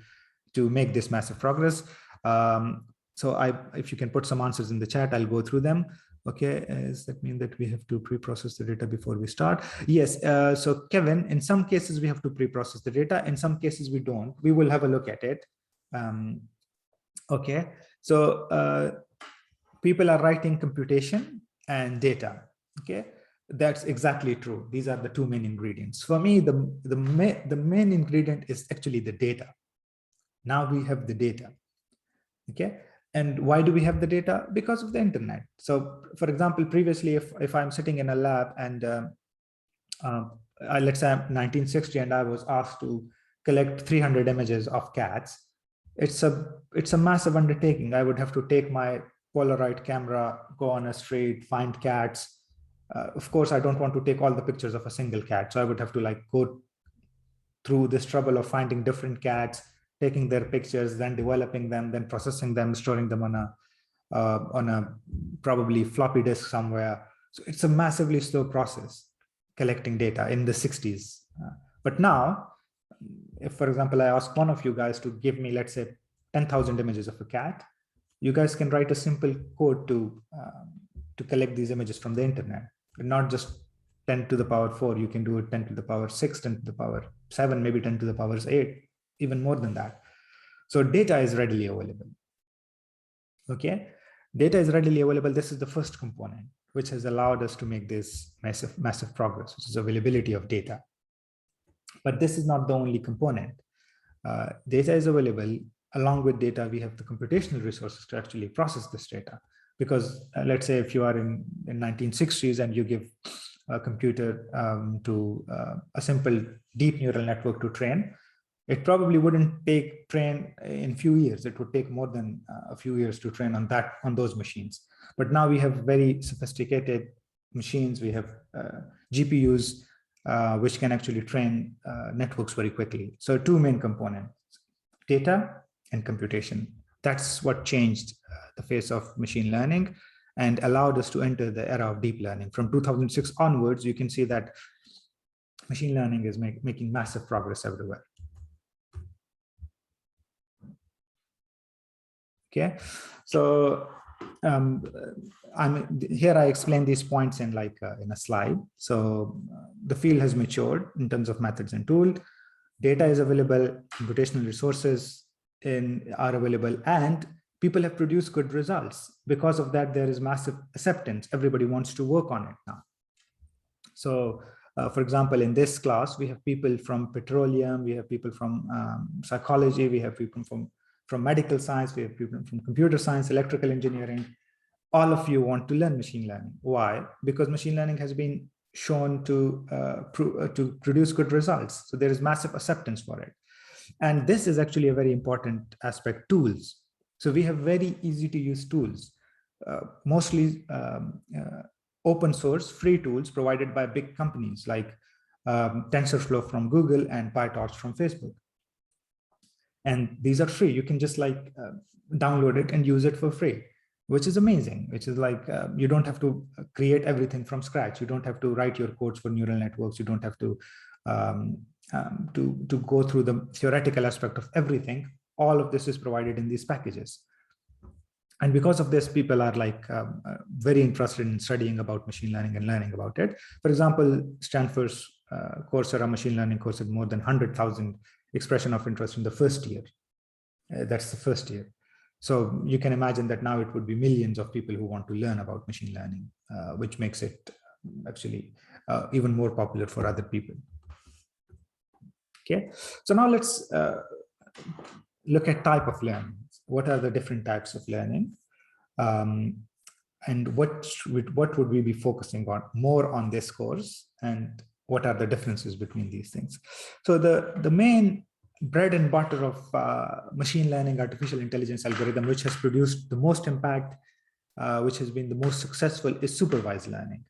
make this massive progress? So if you can put some answers in the chat, I'll go through them. Okay, does that mean that we have to pre-process the data before we start? Yes, so Kevin, in some cases we have to pre-process the data, in some cases we don't. We will have a look at it. Okay, so people are writing computation and data. Okay, that's exactly true. These are the two main ingredients. For me, the main ingredient is actually the data. Now we have the data. Okay, and why do we have the data? Because of the internet. So for example, previously, if I'm sitting in a lab and let's say I'm 1960 and I was asked to collect 300 images of cats, it's a massive undertaking. I would have to take my Polaroid camera, go on a street, find cats. Of course, I don't want to take all the pictures of a single cat. So I would have to like go through this trouble of finding different cats, taking their pictures, then developing them, then processing them, storing them on a probably floppy disk somewhere. So it's a massively slow process, collecting data in the 60s. But now, if, for example, I ask one of you guys to give me, let's say, 10,000 images of a cat, you guys can write a simple code to collect these images from the internet. Not just 10 to the power 4, you can do it 10 to the power 6, 10 to the power 7, maybe 10 to the power 8, even more than that. So data is readily available. Okay, data is readily available. This is the first component, which has allowed us to make this massive progress, which is availability of data. But this is not the only component. Data is available. Along with data, we have the computational resources to actually process this data. Because let's say if you are in 1960s and you give a computer to a simple deep neural network to train, it probably wouldn't train in few years. It would take more than a few years to train on those machines. But now we have very sophisticated machines. We have GPUs, which can actually train networks very quickly. So two main components, data and computation. That's what changed the face of machine learning and allowed us to enter the era of deep learning. From 2006 onwards, you can see that machine learning is making massive progress everywhere. Okay, so here I explain these points in in a slide. So the field has matured in terms of methods and tools. Data is available, computational resources are available, and people have produced good results. Because of that, there is massive acceptance. Everybody wants to work on it now. So For example, in this class, we have people from petroleum, we have people from psychology, we have people from medical science, we have people from computer science, electrical engineering. All of you want to learn machine learning. Why? Because machine learning has been shown to produce good results. So there is massive acceptance for it. And this is actually a very important aspect, tools. So we have very easy to use tools, mostly open source free tools provided by big companies like TensorFlow from Google and PyTorch from Facebook. And these are free. You can just like download it and use it for free, which is amazing, which is like, you don't have to create everything from scratch. You don't have to write your codes for neural networks. You don't have to go through the theoretical aspect of everything. All of this is provided in these packages. And because of this, people are like very interested in studying about machine learning and learning about it. For example, Stanford's Coursera machine learning course had more than 100,000 expression of interest in the first year. That's the first year. So you can imagine that now it would be millions of people who want to learn about machine learning, which makes it actually even more popular for other people. Okay, so now let's look at type of learning. What are the different types of learning? And what would we be focusing on more on this course? And what are the differences between these things? So the main bread and butter of machine learning, artificial intelligence algorithm, which has produced the most impact, which has been the most successful, is supervised learning.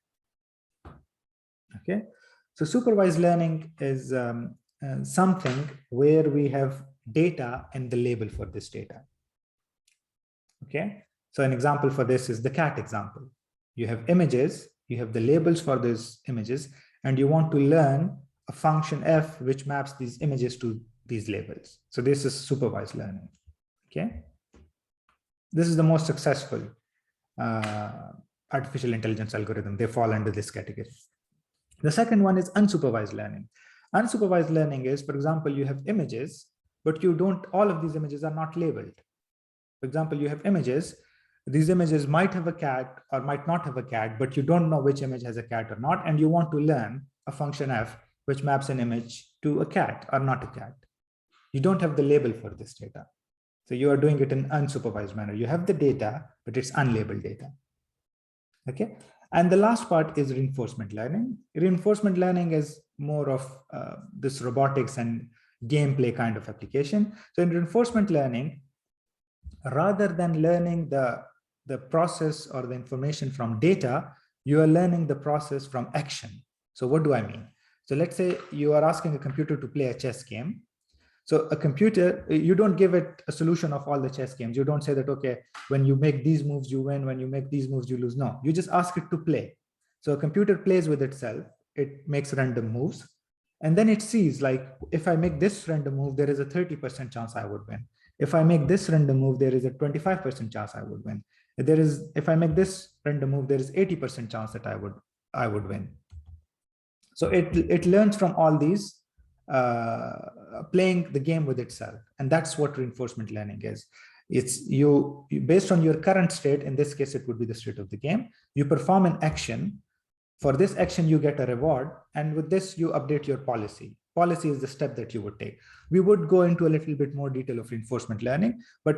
Okay, so supervised learning is something where we have data and the label for this data. Okay, so an example for this is the cat example. You have images, you have the labels for these images, and you want to learn a function f which maps these images to these labels. So this is supervised learning. Okay, this is the most successful artificial intelligence algorithm. They fall under this category. The second one is unsupervised learning. Unsupervised learning is, for example, you have images, but you don't, all of these images are not labeled. For example, you have images. These images might have a cat or might not have a cat, but you don't know which image has a cat or not. And you want to learn a function f which maps an image to a cat or not a cat. You don't have the label for this data. So you are doing it in unsupervised manner. You have the data, but it's unlabeled data. Okay. And the last part is reinforcement learning. Reinforcement learning is more of this robotics and gameplay kind of application. So in reinforcement learning, rather than learning the process or the information from data, you are learning the process from action. So what do I mean? So let's say you are asking a computer to play a chess game. So a computer, you don't give it a solution of all the chess games. You don't say that, okay, when you make these moves, you win. When you make these moves, you lose. No, you just ask it to play. So a computer plays with itself. It makes random moves. And then it sees, like, if I make this random move, there is a 30% chance I would win. If I make this random move, there is a 25% chance I would win. If I make this random move, there is 80% chance that I would win. So it learns from all these, playing the game with itself. And that's what reinforcement learning is. It's you based on your current state, in this case, it would be the state of the game. You perform an action. For this action, you get a reward. And with this, you update your policy. Policy is the step that you would take. We would go into a little bit more detail of reinforcement learning, but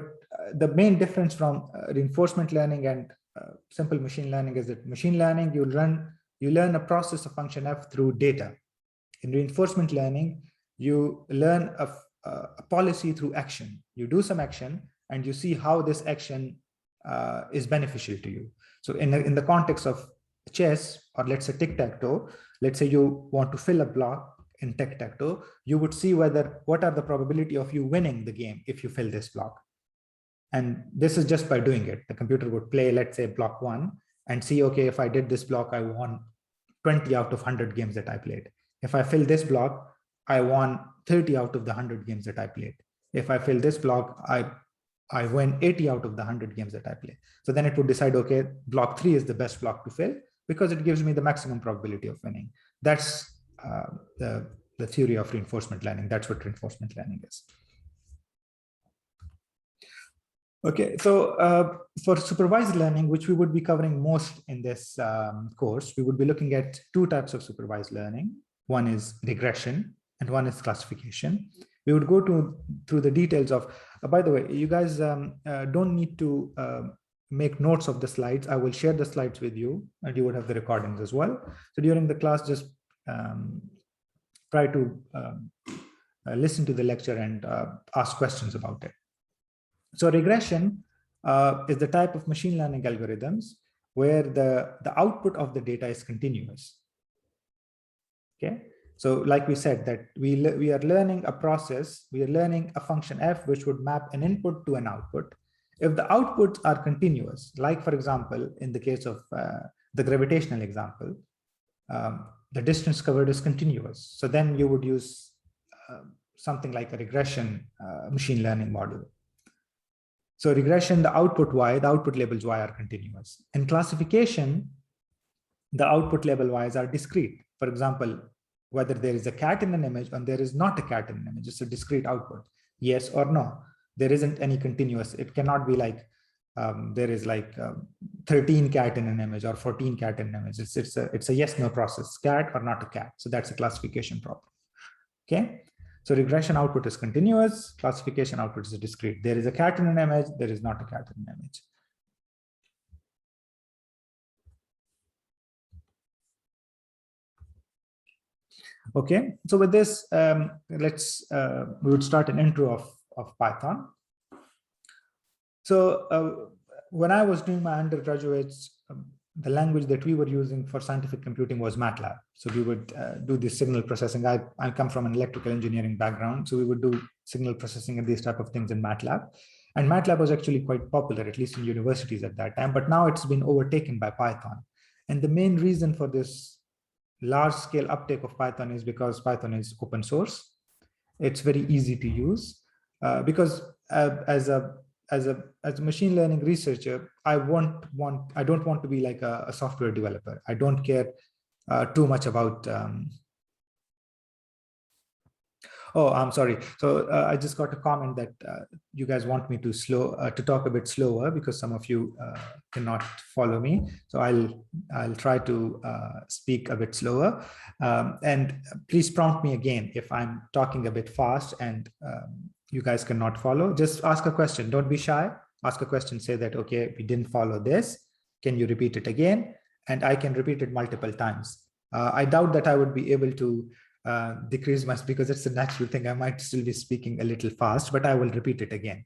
the main difference from reinforcement learning and simple machine learning is that machine learning, you learn a process of function f through data. In reinforcement learning, you learn a policy through action. You do some action and you see how this action is beneficial to you. So in the context of chess, or let's say tic-tac-toe, let's say you want to fill a block in tic-tac-toe, you would see what are the probability of you winning the game if you fill this block. And this is just by doing it. The computer would play, let's say, block 1 and see, okay, if I did this block, I won 20 out of 100 games that I played. If I fill this block, I won 30 out of the 100 games that I played. If I fill this block, I win 80 out of the 100 games that I play. So then it would decide, okay, block 3 is the best block to fill because it gives me the maximum probability of winning. That's the theory of reinforcement learning. That's what reinforcement learning is. Okay, so for supervised learning, which we would be covering most in this course, we would be looking at two types of supervised learning. One is regression and one is classification. We would go through the details of, by the way, you guys don't need to make notes of the slides. I will share the slides with you and you would have the recordings as well. So during the class, just try to listen to the lecture and ask questions about it. So regression is the type of machine learning algorithms where the output of the data is continuous. Okay, so like we said that we are learning a process, we are learning a function f which would map an input to an output. If the outputs are continuous, like for example, in the case of the gravitational example, the distance covered is continuous. So then you would use something like a regression machine learning model. So regression, the output y, the output labels y are continuous. In classification, the output label y's are discrete. For example, whether there is a cat in an image and there is not a cat in an image, it's a discrete output, yes or no. There isn't any continuous. It cannot be like there is like 13 cat in an image or 14 cat in an image. It's a yes no process, cat or not a cat. So that's a classification problem. Okay. So regression output is continuous, classification output is discrete. There is a cat in an image, there is not a cat in an image. Okay, so with this, we would start an intro of Python. So when I was doing my undergraduates, the language that we were using for scientific computing was MATLAB. So we would do this signal processing. I come from an electrical engineering background, so we would do signal processing and these type of things in MATLAB. And MATLAB was actually quite popular, at least in universities at that time, but now it's been overtaken by Python. And the main reason for this large scale uptake of Python is because Python is open source. It's very easy to use because as a machine learning researcher, I don't want to be like a software developer. I don't care too much about. Oh, I'm sorry. So I just got a comment that you guys want me to talk a bit slower because some of you cannot follow me. So I'll try to speak a bit slower. And please prompt me again if I'm talking a bit fast and you guys cannot follow. Just ask a question. Don't be shy. Ask a question. Say that, okay, we didn't follow this. Can you repeat it again? And I can repeat it multiple times. I doubt that I would be able to decrease my because it's a natural thing. I might still be speaking a little fast, but I will repeat it again.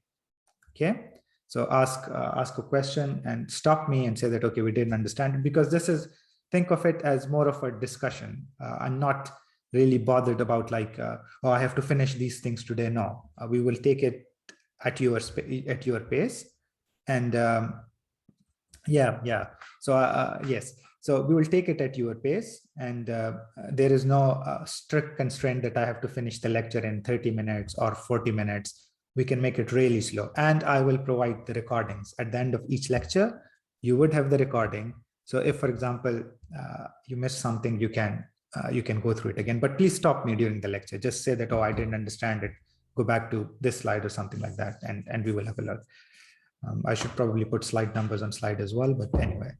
Okay. So ask a question and stop me and say that, okay, we didn't understand it, because think of it as more of a discussion. I'm not really bothered about like, oh, I have to finish these things today. No, we will take it at your pace. And yeah. So yes. So we will take it at your pace, and there is no strict constraint that I have to finish the lecture in 30 minutes or 40 minutes. We can make it really slow, and I will provide the recordings at the end of each lecture. You would have the recording. So if, for example, you missed something, you can go through it again. But please stop me during the lecture. Just say that, oh, I didn't understand it. Go back to this slide or something like that, and we will have a look. I should probably put slide numbers on slide as well, but anyway,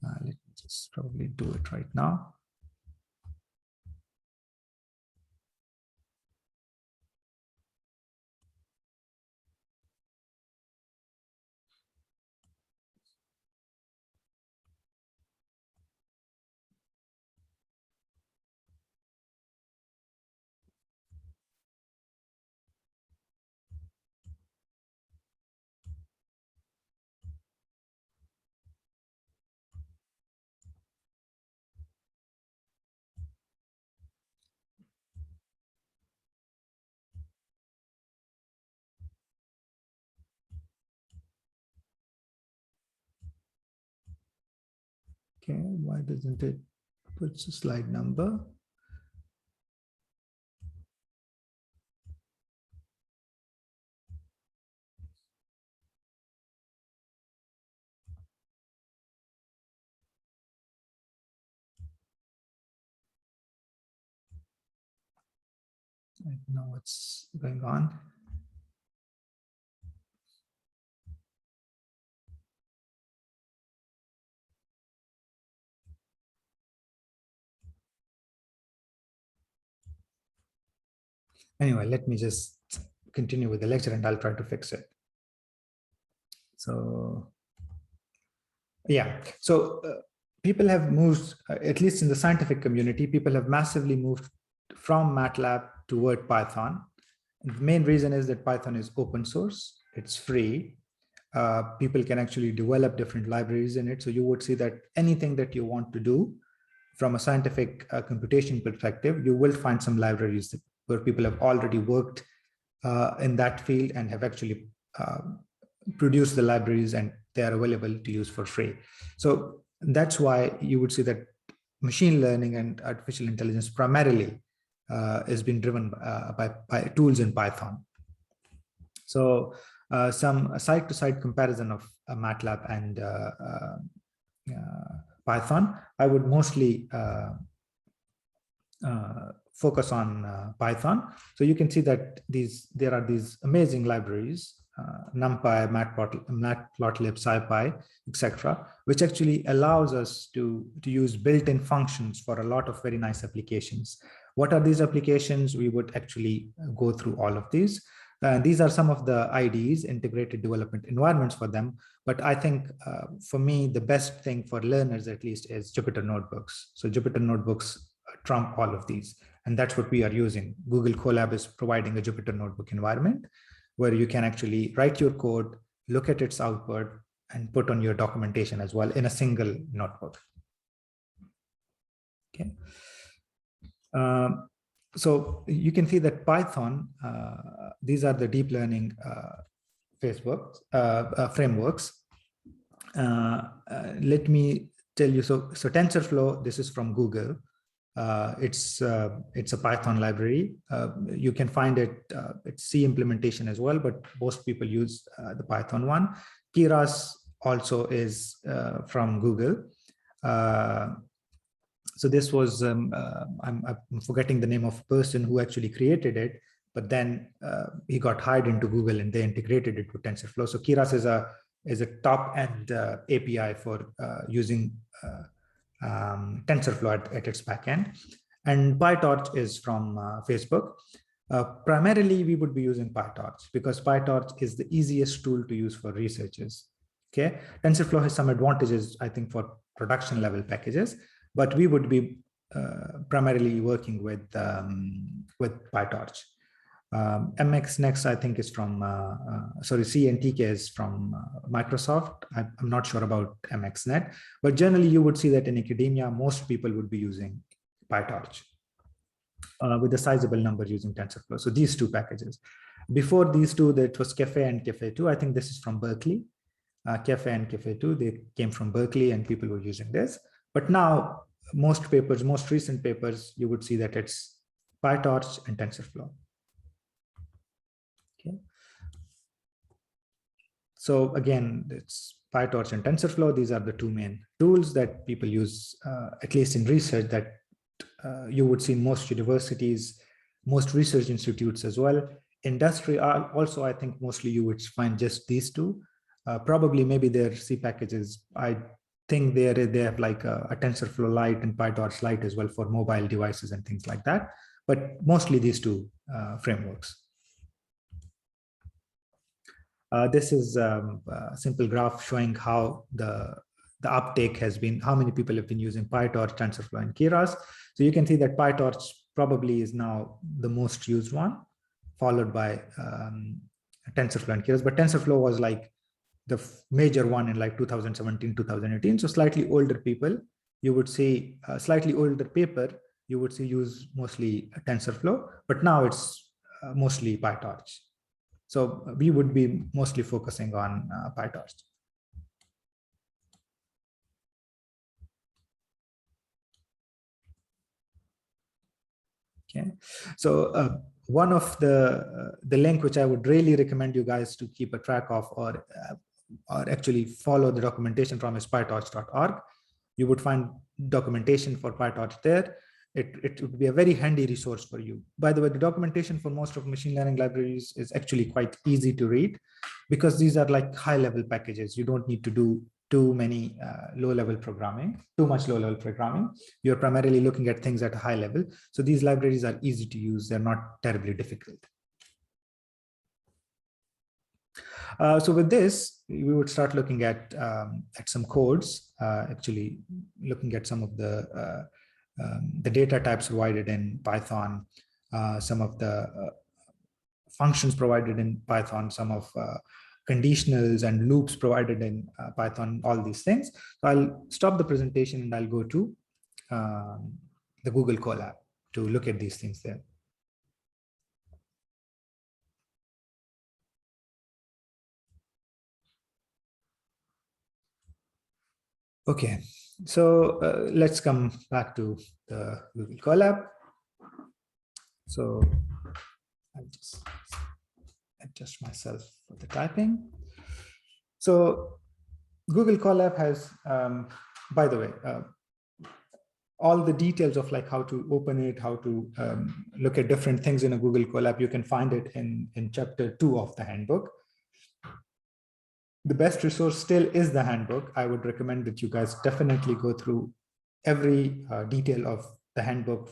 let me just probably do it right now. Okay, why doesn't it put the slide number? I don't know what's going on. Anyway, let me just continue with the lecture and I'll try to fix it. So yeah, so people have moved, at least in the scientific community, people have massively moved from MATLAB toward Python. And the main reason is that Python is open source, it's free. People can actually develop different libraries in it. So you would see that anything that you want to do from a scientific computation perspective, you will find some libraries where people have already worked in that field and have actually produced the libraries, and they are available to use for free. So that's why you would see that machine learning and artificial intelligence primarily is being driven by tools in Python. So some side-to-side comparison of MATLAB and Python, I would mostly focus on Python. So you can see that there are these amazing libraries, NumPy, Matplotlib, SciPy, etc., which actually allows us to use built-in functions for a lot of very nice applications. What are these applications? We would actually go through all of these. These are some of the IDEs, integrated development environments for them. But I think for me, the best thing for learners at least is Jupyter Notebooks. So Jupyter Notebooks trump all of these. And that's what we are using. Google Colab is providing a Jupyter Notebook environment where you can actually write your code, look at its output, and put on your documentation as well in a single notebook. Okay. So you can see that Python, these are the deep learning frameworks. Let me tell you, so TensorFlow, this is from Google. It's a Python library. You can find it, it's C implementation as well, but most people use the Python one. Keras also is from Google. So this was, I'm forgetting the name of the person who actually created it, but then he got hired into Google and they integrated it with TensorFlow. So Keras is a top-end API for using TensorFlow at its backend. And PyTorch is from Facebook. Primarily, we would be using PyTorch because PyTorch is the easiest tool to use for researchers. Okay, TensorFlow has some advantages, I think, for production level packages, but we would be primarily working with PyTorch. MX Next, I think, is from, CNTK is from Microsoft. I'm not sure about MXNet, but generally you would see that in academia, most people would be using PyTorch with a sizable number using TensorFlow. So these two packages. Before these two, that was Caffe and Caffe2. I think this is from Berkeley. Caffe and Caffe2, they came from Berkeley and people were using this. But now most papers, most recent papers, you would see that it's PyTorch and TensorFlow. Okay. So again, it's PyTorch and TensorFlow. These are the two main tools that people use, at least in research, that you would see in most universities, most research institutes as well. Industry also, I think mostly you would find just these two. Probably maybe their C packages, I think they have like a TensorFlow Lite and PyTorch Lite as well for mobile devices and things like that. But mostly these two frameworks. This is a simple graph showing how the uptake has been, how many people have been using PyTorch, TensorFlow, and Keras. So you can see that PyTorch probably is now the most used one, followed by TensorFlow and Keras. But TensorFlow was like the major one in like 2017, 2018. So slightly older people, you would see a slightly older paper, you would see use mostly TensorFlow, but now it's mostly PyTorch. So we would be mostly focusing on PyTorch. Okay, so one of the link which I would really recommend you guys to keep a track of or actually follow the documentation from is pytorch.org. You would find documentation for PyTorch there. It would be a very handy resource for you. By the way, the documentation for most of machine learning libraries is actually quite easy to read because these are like high-level packages. You don't need to do too many low-level programming, too much low-level programming. You're primarily looking at things at a high level. So these libraries are easy to use. They're not terribly difficult. So with this, we would start looking at some codes, actually looking at some of the data types provided in Python, some of the functions provided in Python, some of conditionals and loops provided in Python, all these things. So I'll stop the presentation and I'll go to the Google Colab to look at these things there. Okay, so let's come back to the Google Colab. So I'll just adjust myself for the typing. So Google Colab has, by the way, all the details of like how to open it, how to look at different things in a Google Colab, you can find it in chapter 2 of the handbook. The best resource still is the handbook. I would recommend that you guys definitely go through every detail of the handbook,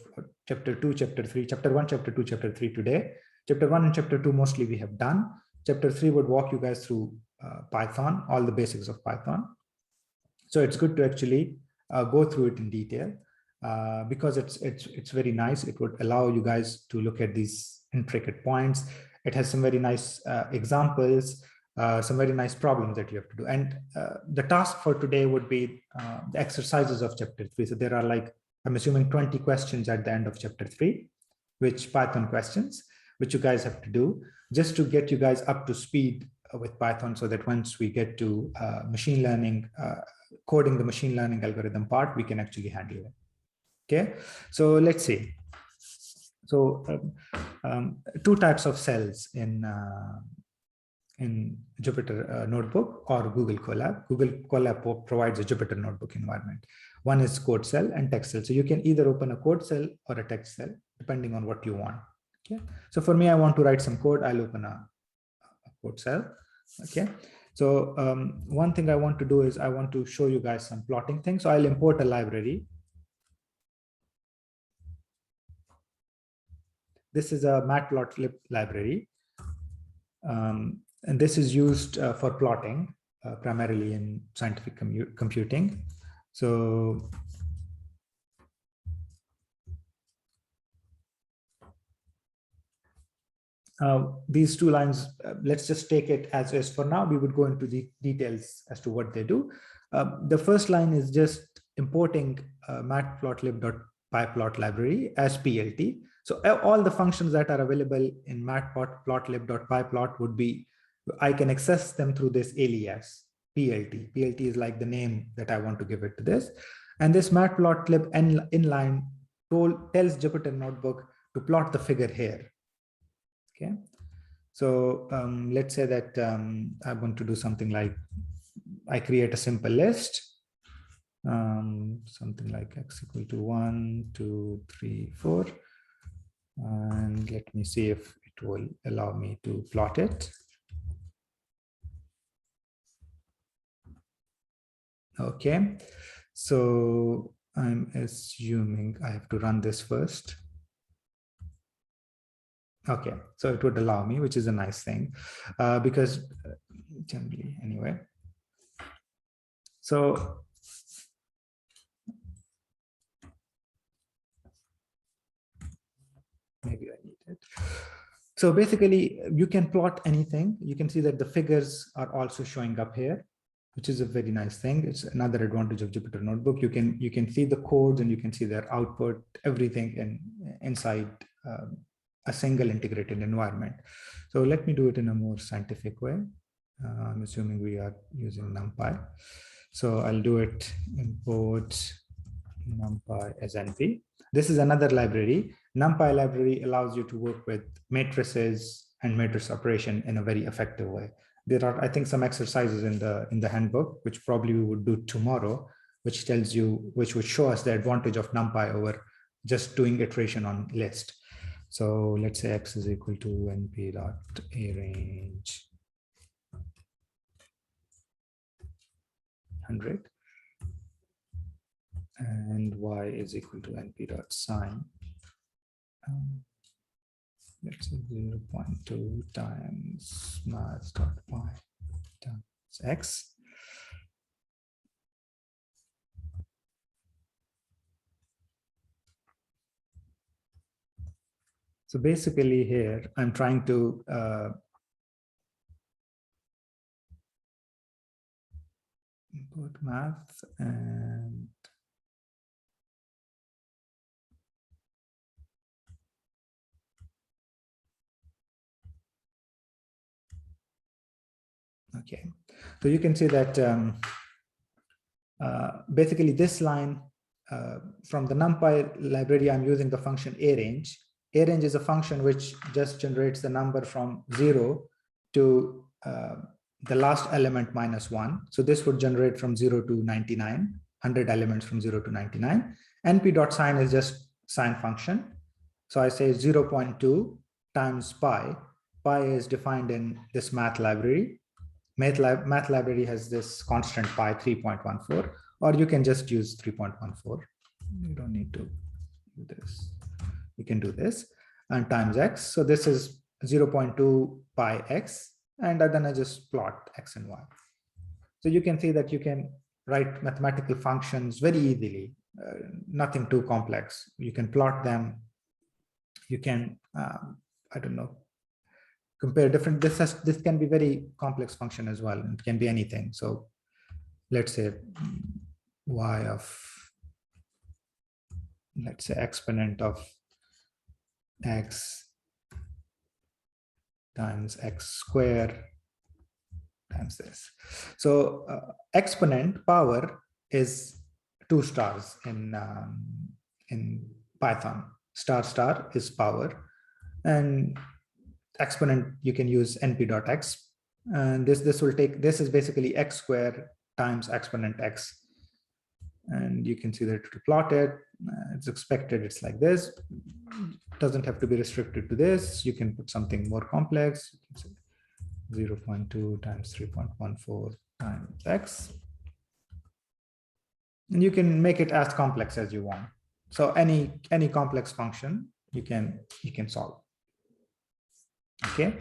chapter 2, chapter 3, chapter 1, chapter 2, chapter 3 today. Chapter 1 and chapter 2 mostly we have done. Chapter 3 would walk you guys through Python, all the basics of Python. So it's good to actually go through it in detail because it's very nice. It would allow you guys to look at these intricate points. It has some very nice examples, some very nice problems that you have to do. And the task for today would be the exercises of chapter 3. So there are like, I'm assuming 20 questions at the end of chapter 3, which Python questions, which you guys have to do just to get you guys up to speed with Python, so that once we get to machine learning, coding the machine learning algorithm part, we can actually handle it. Okay, so let's see. So two types of cells in Jupyter Notebook or Google Colab. Google Colab provides a Jupyter Notebook environment. One is code cell and text cell. So you can either open a code cell or a text cell, depending on what you want. Okay. So for me, I want to write some code. I'll open a code cell. Okay. So one thing I want to do is I want to show you guys some plotting things. So I'll import a library. This is a matplotlib library. And this is used for plotting, primarily in scientific computing. So these two lines, let's just take it as is for now. We would go into the details as to what they do. The first line is just importing matplotlib.pyplot library as PLT. So all the functions that are available in matplotlib.pyplot would be, I can access them through this alias, PLT. PLT is like the name that I want to give it to this. And this matplotlib inline tells Jupyter Notebook to plot the figure here. Okay, so let's say that I want to do something like, I create a simple list, something like x equal to 1, 2, 3, 4. And let me see if it will allow me to plot it. Okay, so I'm assuming I have to run this first. Okay, so it would allow me, which is a nice thing, because generally, anyway. So maybe I need it. So basically, you can plot anything. You can see that the figures are also showing up here, which is a very nice thing. It's another advantage of Jupyter Notebook. You can see the codes and you can see their output, everything inside a single integrated environment. So let me do it in a more scientific way. I'm assuming we are using NumPy. So I'll do it, import NumPy as NP. This is another library. NumPy library allows you to work with matrices and matrix operation in a very effective way. There are, I think, some exercises in the handbook, which probably we would do tomorrow, which tells you, which would show us the advantage of NumPy over just doing iteration on list. So let's say x is equal to np.arange 100, and y is equal to np dot sign. Let's say 0.2 times math dot y times x. So basically here, I'm trying to import math and okay. So you can see that basically this line from the NumPy library, I'm using the function arange. Arange is a function which just generates the number from 0 to the last element minus 1. So this would generate from 0 to 99, 100 elements from 0 to 99. np.sign is just sign function. So I say 0.2 times pi. Pi is defined in this math library. Math library has this constant pi 3.14, or you can just use 3.14. You don't need to do this. You can do this and times x. So this is 0.2 pi x, and then I just plot x and y. So you can see that you can write mathematical functions very easily, nothing too complex. You can plot them. You can, I don't know, compare different, this can be very complex function as well. It can be anything. So let's say y of, let's say exponent of x times x square times this. So exponent power is 2 stars in Python. Star is power, and exponent you can use np.x, and this will take, this is basically x squared times exponent x, and you can see that to plot it, it's expected it's like this. Doesn't have to be restricted to this. You can put something more complex. 0.2 times 3.14 times x, and you can make it as complex as you want. So any complex function you can solve. Okay.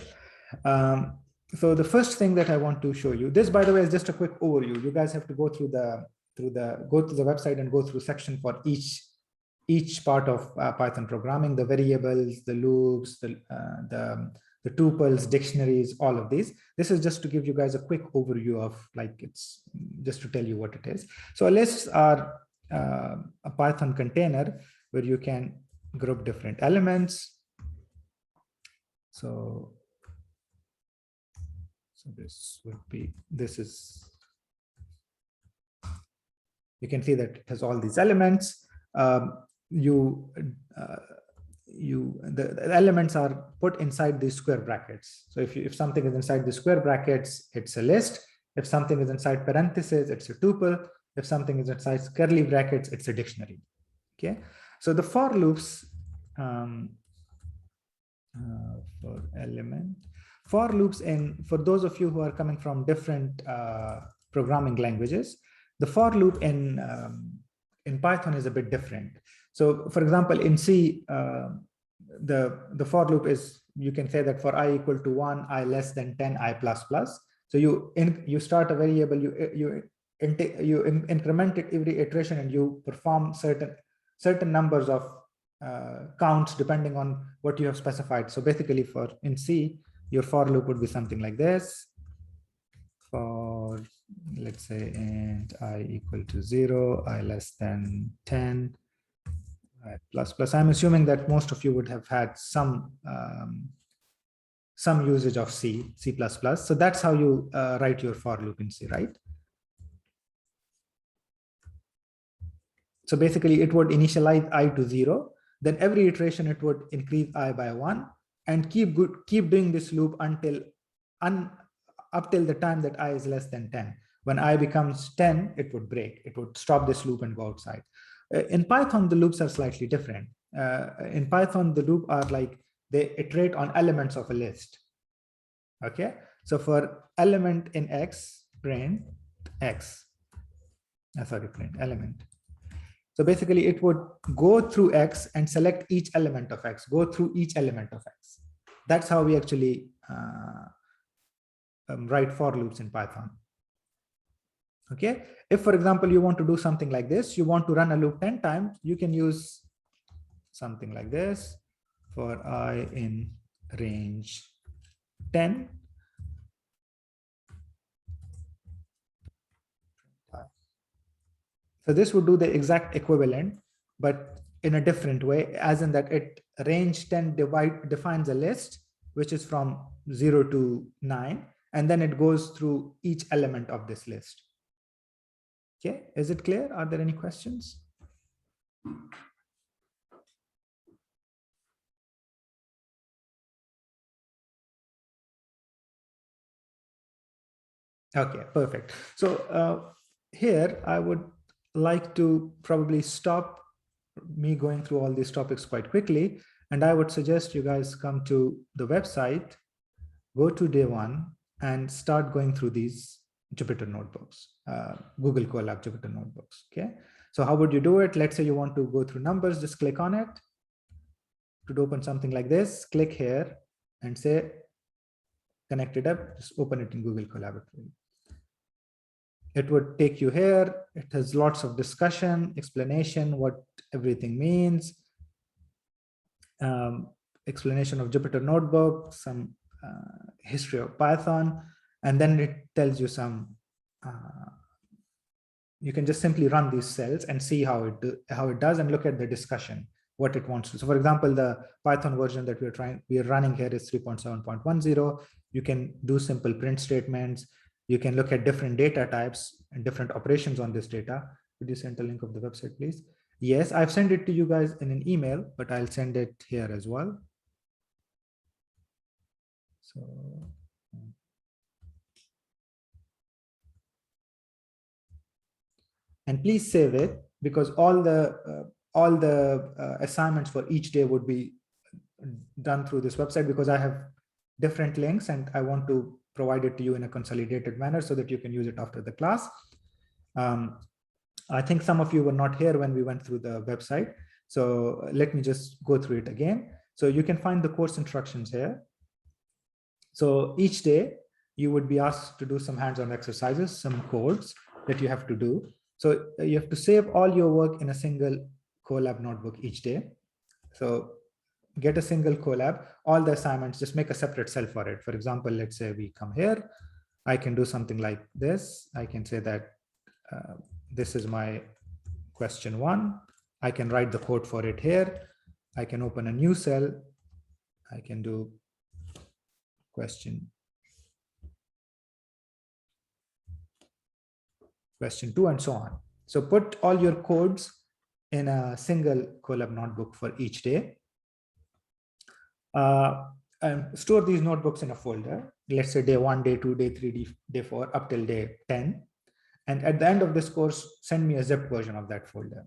So the first thing that I want to show you, this by the way is just a quick overview. You guys have to go through go to the website and go through section for each part of Python programming, the variables, the loops, the tuples, dictionaries, all of these. This is just to give you guys a quick overview of, like, it's just to tell you what it is. So lists are a Python container where you can group different elements. So this would be, you can see that it has all these elements. The elements are put inside these square brackets. So if something is inside the square brackets, it's a list. If something is inside parentheses, it's a tuple. If something is inside curly brackets, it's a dictionary. Okay. So the for loops for loops, and for those of you who are coming from different programming languages, the for loop in Python is a bit different. So for example, in C, the for loop is, you can say that for I equal to 1, I less than 10, I plus plus. So you start a variable, you increment it every iteration, and you perform certain numbers of counts depending on what you have specified. So basically in C, your for loop would be something like this. For, let's say, and I equal to 0, I less than 10, I plus plus. I'm assuming that most of you would have had some usage of C++. So that's how you write your for loop in C, right? So basically it would initialize I to 0. Then every iteration it would increase I by 1 and keep doing this loop up till the time that I is less than 10. When I becomes 10, it would break. It would stop this loop and go outside. In Python, the loops are slightly different. In Python, the loop are like, they iterate on elements of a list. Okay, so for element in X, print X. sorry, print element. So basically it would go through X and select each element of X, go through each element of X. That's how we actually write for loops in Python. Okay. If, for example, you want to do something like this, you want to run a loop 10 times, you can use something like this for I in range 10. So this would do the exact equivalent, but in a different way, as in that it range 10 defines a list, which is from 0 to 9, and then it goes through each element of this list. Okay, is it clear? Are there any questions? Okay, perfect. So here I would like to probably stop me going through all these topics quite quickly. And I would suggest you guys come to the website, go to day 1 and start going through these Jupyter notebooks, Google Colab Jupyter notebooks. Okay. So how would you do it? Let's say you want to go through numbers, just click on it. To open something like this, click here and say, connect it up, just open it in Google Colab. It would take you here. It has lots of discussion, explanation, what everything means, explanation of Jupyter Notebook, some history of Python, and then it tells you some, you can just simply run these cells and see how it does and look at the discussion, what it wants to. So for example, the Python version that we are running here is 3.7.10. You can do simple print statements. You can look at different data types and different operations on this data. Could you send a link of the website, please? Yes, I've sent it to you guys in an email, but I'll send it here as well. So, and please save it, because all the assignments for each day would be done through this website, because I have different links and I want to provide it to you in a consolidated manner so that you can use it after the class. I think some of you were not here when we went through the website. So let me just go through it again. So you can find the course instructions here. So each day you would be asked to do some hands-on exercises, some codes that you have to do. So you have to save all your work in a single Colab notebook each day. So get a single Colab, all the assignments, just make a separate cell for it. For example, let's say we come here, I can do something like this. I can say that this is my question 1. I can write the code for it here. I can open a new cell. I can do question 2 and so on. So put all your codes in a single Colab notebook for each day. And store these notebooks in a folder. Let's say day 1, day 2, day 3, day 4, up till day 10. And at the end of this course, send me a zipped version of that folder.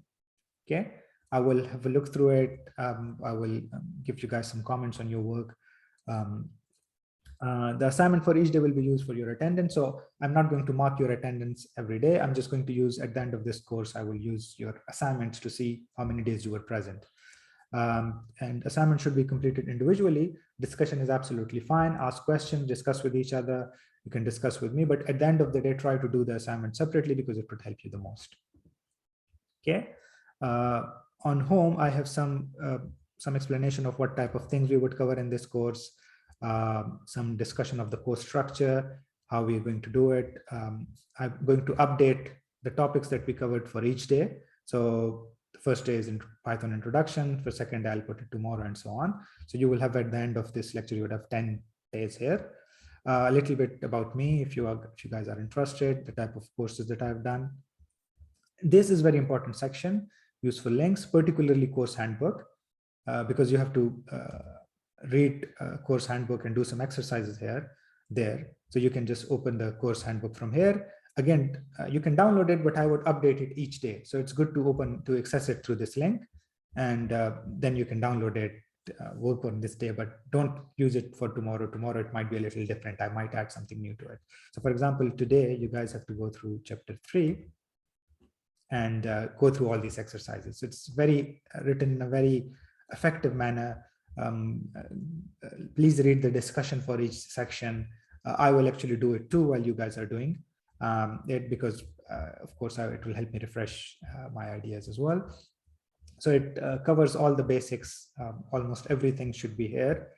Okay, I will have a look through it. I will give you guys some comments on your work. The assignment for each day will be used for your attendance. So I'm not going to mark your attendance every day. I'm just going to use, at the end of this course, I will use your assignments to see how many days you were present. And assignment should be completed individually. Discussion is absolutely fine. Ask questions, discuss with each other. You can discuss with me, but at the end of the day, try to do the assignment separately because it would help you the most. Okay. On home, I have some explanation of what type of things we would cover in this course, some discussion of the course structure, how we're going to do it. I'm going to update the topics that we covered for each day. So the first day is in Python introduction. For second day, I'll put it tomorrow and so on. So you will have at the end of this lecture, you would have 10 days here. A little bit about me, if you guys are interested, the type of courses that I've done. This is very important section, useful links, particularly course handbook, because you have to read course handbook and do some exercises there. So you can just open the course handbook from here. Again, you can download it, but I would update it each day. So it's good to access it through this link, and then you can download it, work on this day, but don't use it for tomorrow. Tomorrow it might be a little different. I might add something new to it. So for example, today you guys have to go through chapter 3. and go through all these exercises. So it's very written in a very effective manner. Please read the discussion for each section. I will actually do it too while you guys are doing it, because of course it will help me refresh my ideas as well. So it covers all the basics. Almost everything should be here,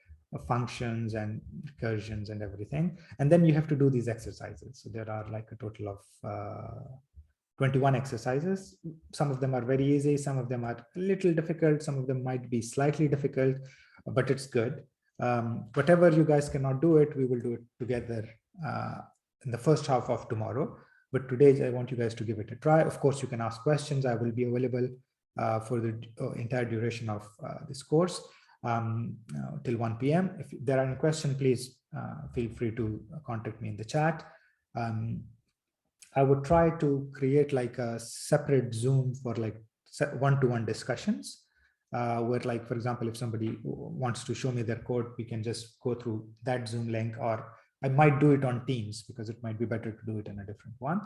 functions and recursions and everything. And then you have to do these exercises. So there are like a total of 21 exercises. Some of them are very easy, some of them are a little difficult, some of them might be slightly difficult, but it's good. Whatever you guys cannot do it, we will do it together in the first half of tomorrow. But today I want you guys to give it a try. Of course, you can ask questions. I will be available for the entire duration of this course till 1 p.m. If there are any questions, please feel free to contact me in the chat. I would try to create like a separate Zoom for like one-to-one discussions, where, like, for example, if somebody wants to show me their code, we can just go through that Zoom link, or I might do it on Teams because it might be better to do it in a different one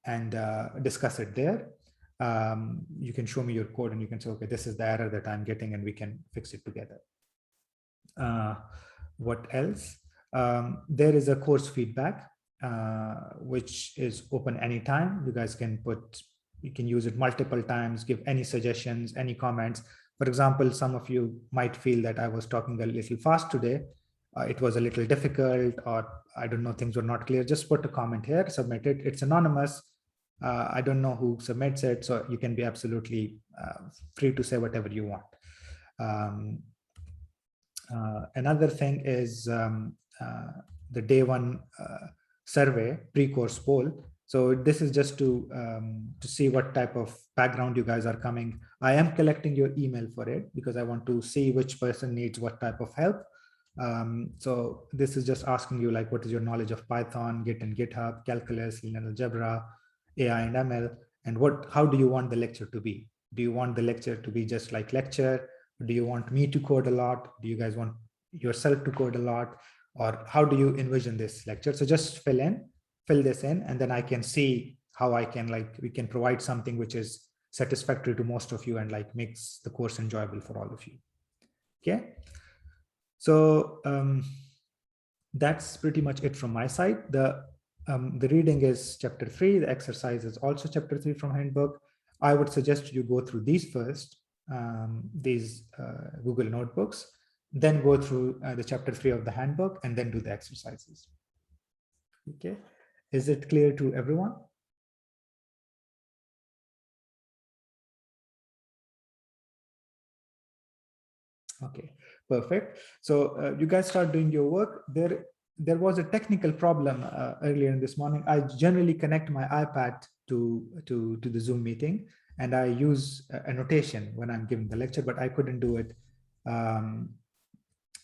and discuss it there. You can show me your code and you can say, okay, this is the error that I'm getting, and we can fix it together. What else? There is a course feedback, which is open anytime. You guys can you can use it multiple times, give any suggestions, any comments. For example, some of you might feel that I was talking a little fast today. It was a little difficult, or I don't know, things were not clear. Just put a comment here, submit it. It's anonymous. I don't know who submits it, so you can be absolutely free to say whatever you want. Another thing is the day one survey pre-course poll. So this is just to see what type of background you guys are coming. I am collecting your email for it because I want to see which person needs what type of help. So this is just asking you, like, what is your knowledge of Python, Git and GitHub, calculus, linear algebra, AI and ML, and how do you want the lecture to be? Do you want the lecture to be just like lecture? Do you want me to code a lot? Do you guys want yourself to code a lot? Or how do you envision this lecture? So just fill this in, and then I can see how I can, like, we can provide something which is satisfactory to most of you and like makes the course enjoyable for all of you. Okay. So that's pretty much it from my side. The reading is chapter 3. The exercise is also chapter 3 from handbook. I would suggest you go through these first, these Google notebooks, then go through the chapter 3 of the handbook, and then do the exercises. Okay. Is it clear to everyone? Okay, perfect. So you guys start doing your work. There was a technical problem earlier in this morning. I generally connect my iPad to the Zoom meeting, and I use annotation when I'm giving the lecture, but I couldn't do it.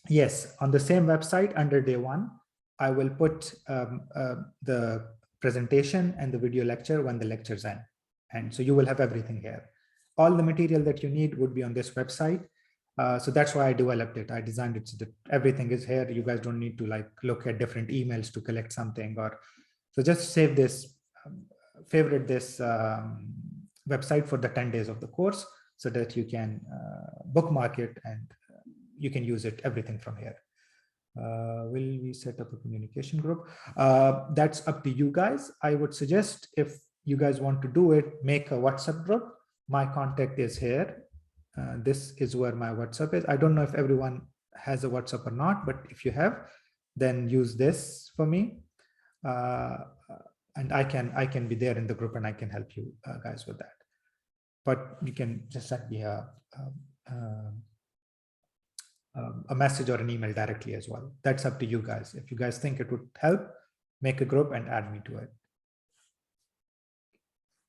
Yes, on the same website under day one, I will put the presentation and the video lecture when the lecture's end. And so you will have everything here. All the material that you need would be on this website. So that's why I developed it. I designed it so that everything is here. You guys don't need to like look at different emails to collect something, or so just save this, favorite this website for the 10 days of the course so that you can bookmark it and you can use it, everything from here. Will we set up a communication group? That's up to you guys. I would suggest, if you guys want to do it, make a WhatsApp group. My contact is here. This is where my WhatsApp is. I don't know if everyone has a WhatsApp or not, but if you have, then use this for me. And I can be there in the group and I can help you guys with that. But you can just send me a message or an email directly as well. That's up to you guys. If you guys think it would help, make a group and add me to it.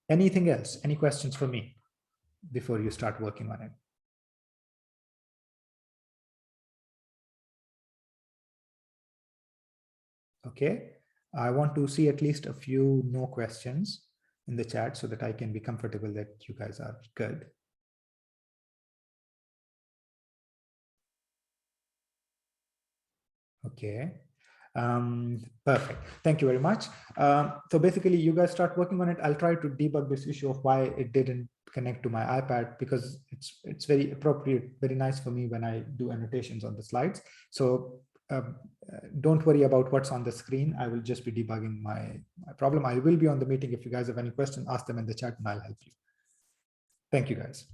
Anything else? Any questions for me before you start working on it? Okay. I want to see at least a few no questions in the chat so that I can be comfortable that you guys are good. Okay. Perfect. Thank you very much. So basically, you guys start working on it. I'll try to debug this issue of why it didn't connect to my iPad, because it's very appropriate, very nice for me when I do annotations on the slides. So don't worry about what's on the screen. I will just be debugging my problem. I will be on the meeting. If you guys have any questions, ask them in the chat and I'll help you. Thank you, guys.